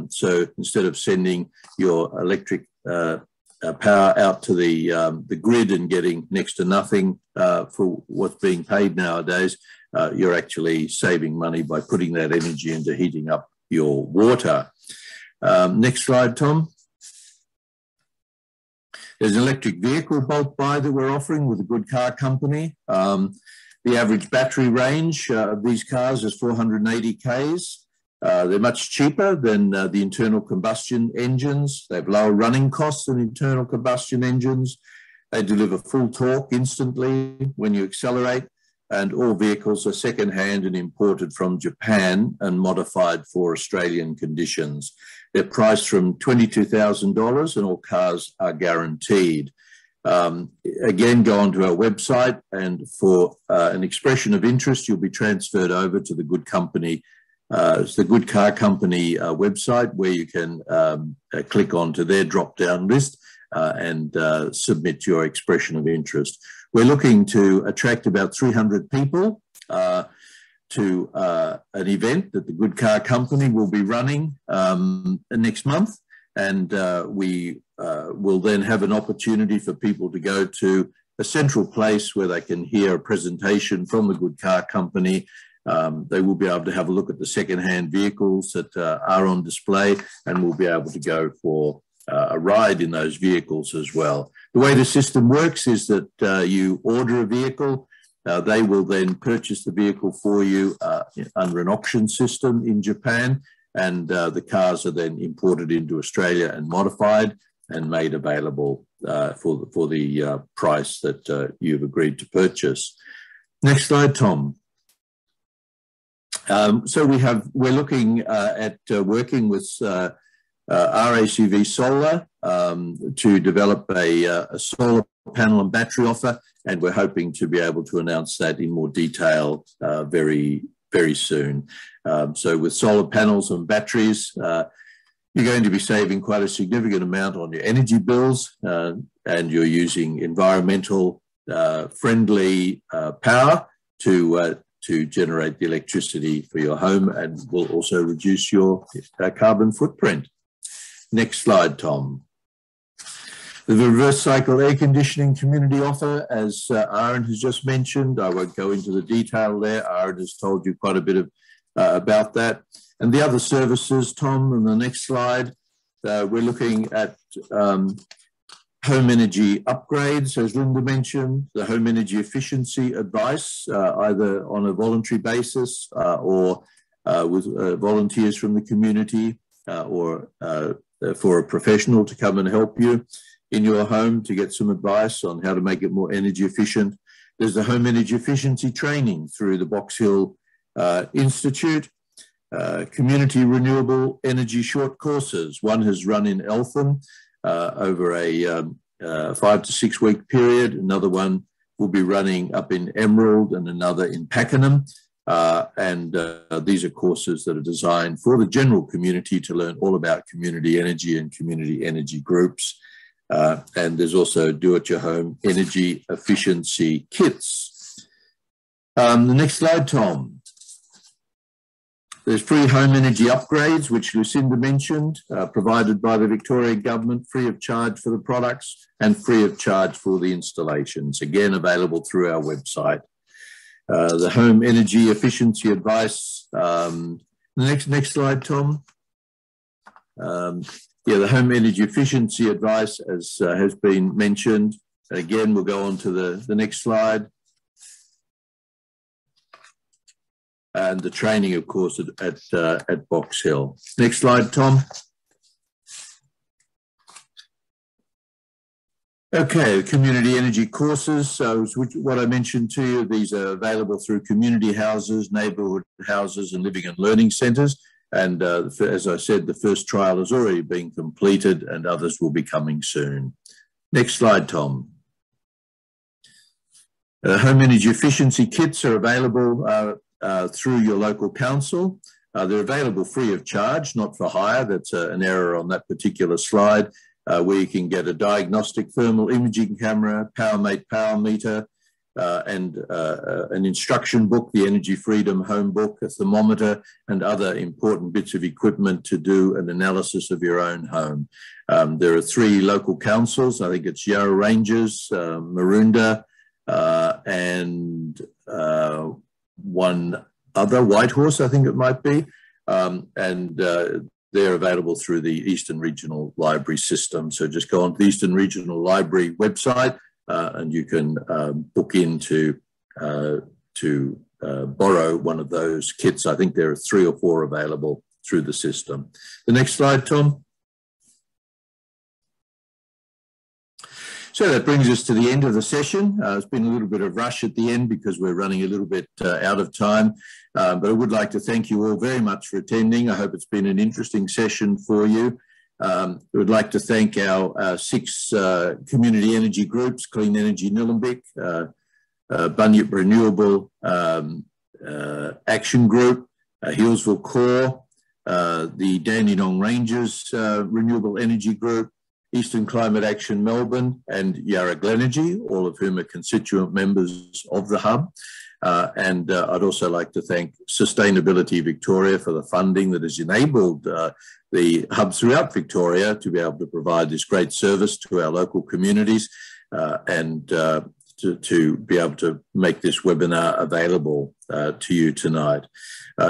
So instead of sending your electric power out to the grid and getting next to nothing for what's being paid nowadays, you're actually saving money by putting that energy into heating up your water. Next slide, Tom. There's an electric vehicle bulk buy that we're offering with a Good Car Company. The average battery range of these cars is 480 Ks. They're much cheaper than the internal combustion engines. They have lower running costs than internal combustion engines. They deliver full torque instantly when you accelerate, and all vehicles are second-hand and imported from Japan and modified for Australian conditions. They're priced from $22,000 and all cars are guaranteed. Again, go onto our website, and for an expression of interest, you'll be transferred over to the Good Company. It's the Good Car Company website, where you can click onto their drop-down list and submit your expression of interest. We're looking to attract about 300 people to an event that the Good Car Company will be running next month. And we will then have an opportunity for people to go to a central place where they can hear a presentation from the Good Car Company. They will be able to have a look at the second-hand vehicles that are on display, and will be able to go for a ride in those vehicles as well. The way the system works is that you order a vehicle. They will then purchase the vehicle for you under an auction system in Japan, and the cars are then imported into Australia and modified and made available for the price that you've agreed to purchase. Next slide, Tom. So we're looking at working with RACV Solar to develop a solar panel and battery offer, and we're hoping to be able to announce that in more detail very, very soon. So with solar panels and batteries, you're going to be saving quite a significant amount on your energy bills, and you're using environmental friendly power to generate the electricity for your home, and will also reduce your carbon footprint. Next slide, Tom. The reverse cycle air conditioning community offer, as Aaron has just mentioned, I won't go into the detail there. Aaron has told you quite a bit about that. And the other services, Tom, on the next slide, we're looking at home energy upgrades, as Linda mentioned, the home energy efficiency advice, either on a voluntary basis or with volunteers from the community, or for a professional to come and help you in your home to get some advice on how to make it more energy efficient. There's the home energy efficiency training through the Box Hill Institute, community renewable energy short courses. One has run in Eltham over a 5 to 6 week period. Another one will be running up in Emerald, and another in Pakenham. These are courses that are designed for the general community to learn all about community energy and community energy groups. And there's also do-it-your-home energy efficiency kits. The next slide, Tom. There's free home energy upgrades, which Lucinda mentioned, provided by the Victorian Government, free of charge for the products and free of charge for the installations. Again, available through our website. The home energy efficiency advice. Next slide, Tom. The home energy efficiency advice, as has been mentioned. Again, we'll go on to the next slide. And the training, of course, at Box Hill. Next slide, Tom. Okay, community energy courses. So what I mentioned to you, these are available through community houses, neighbourhood houses, and living and learning centres. And as I said, the first trial has already been completed and others will be coming soon. Next slide, Tom. Home energy efficiency kits are available through your local council. They're available free of charge, not for hire. That's an error on that particular slide, where you can get a diagnostic thermal imaging camera, PowerMate power meter, and an instruction book, the Energy Freedom Home Book, a thermometer, and other important bits of equipment to do an analysis of your own home. There are 3 local councils. I think it's Yarra Ranges, Maroondah, and one other, Whitehorse, I think it might be. They're available through the Eastern Regional Library system. So just go on to the Eastern Regional Library website and you can book in to borrow one of those kits. I think there are 3 or 4 available through the system. The next slide, Tom. So that brings us to the end of the session. It's been a little bit of rush at the end because we're running a little bit out of time, but I would like to thank you all very much for attending. I hope it's been an interesting session for you. I would like to thank our 6 community energy groups: Clean Energy Nillumbik, Bunyip Renewable Action Group, Healesville Core, the Dandenong Ranges Renewable Energy Group, Eastern Climate Action Melbourne, and Yarra Glenergy, all of whom are constituent members of the hub. I'd also like to thank Sustainability Victoria for the funding that has enabled the hubs throughout Victoria to be able to provide this great service to our local communities and to be able to make this webinar available to you tonight.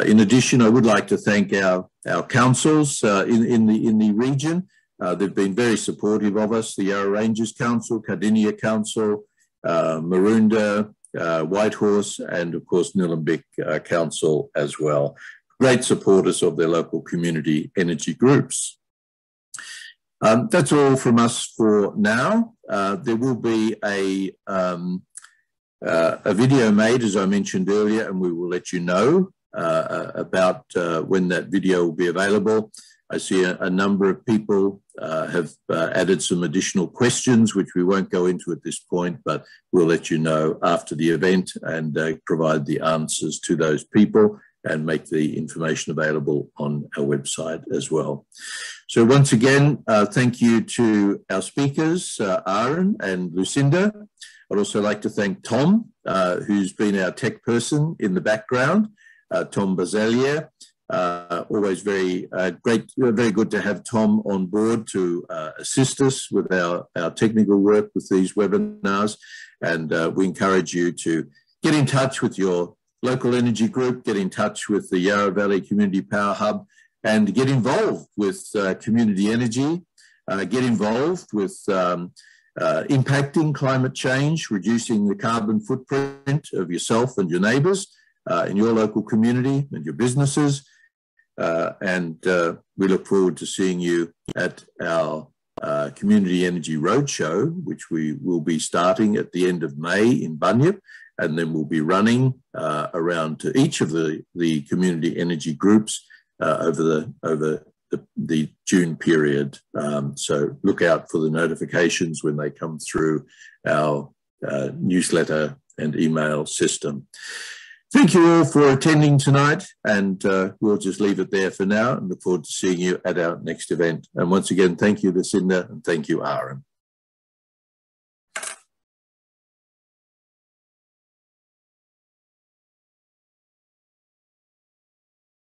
In addition, I would like to thank our councils in the region. They've been very supportive of us: the Yarra Ranges Council, Cardinia Council, Maroondah, Whitehorse, and of course Nillumbik Council as well. Great supporters of their local community energy groups. That's all from us for now. There will be a video made, as I mentioned earlier, and we will let you know about when that video will be available. I see a number of people have added some additional questions, which we won't go into at this point, but we'll let you know after the event and provide the answers to those people and make the information available on our website as well. So once again, thank you to our speakers, Aaron and Lucinda. I'd also like to thank Tom, who's been our tech person in the background, Tom Bazelier. Always very very good to have Tom on board to assist us with our technical work with these webinars. And we encourage you to get in touch with your local energy group, get in touch with the Yarra Valley Community Power Hub, and get involved with community energy, get involved with impacting climate change, reducing the carbon footprint of yourself and your neighbours in your local community and your businesses. We look forward to seeing you at our Community Energy Roadshow, which we will be starting at the end of May in Bunyip, and then we'll be running around to each of the community energy groups over the June period. So look out for the notifications when they come through our newsletter and email system. Thank you all for attending tonight, and we'll just leave it there for now and look forward to seeing you at our next event. And once again, thank you, Lucinda, and thank you, Aaron.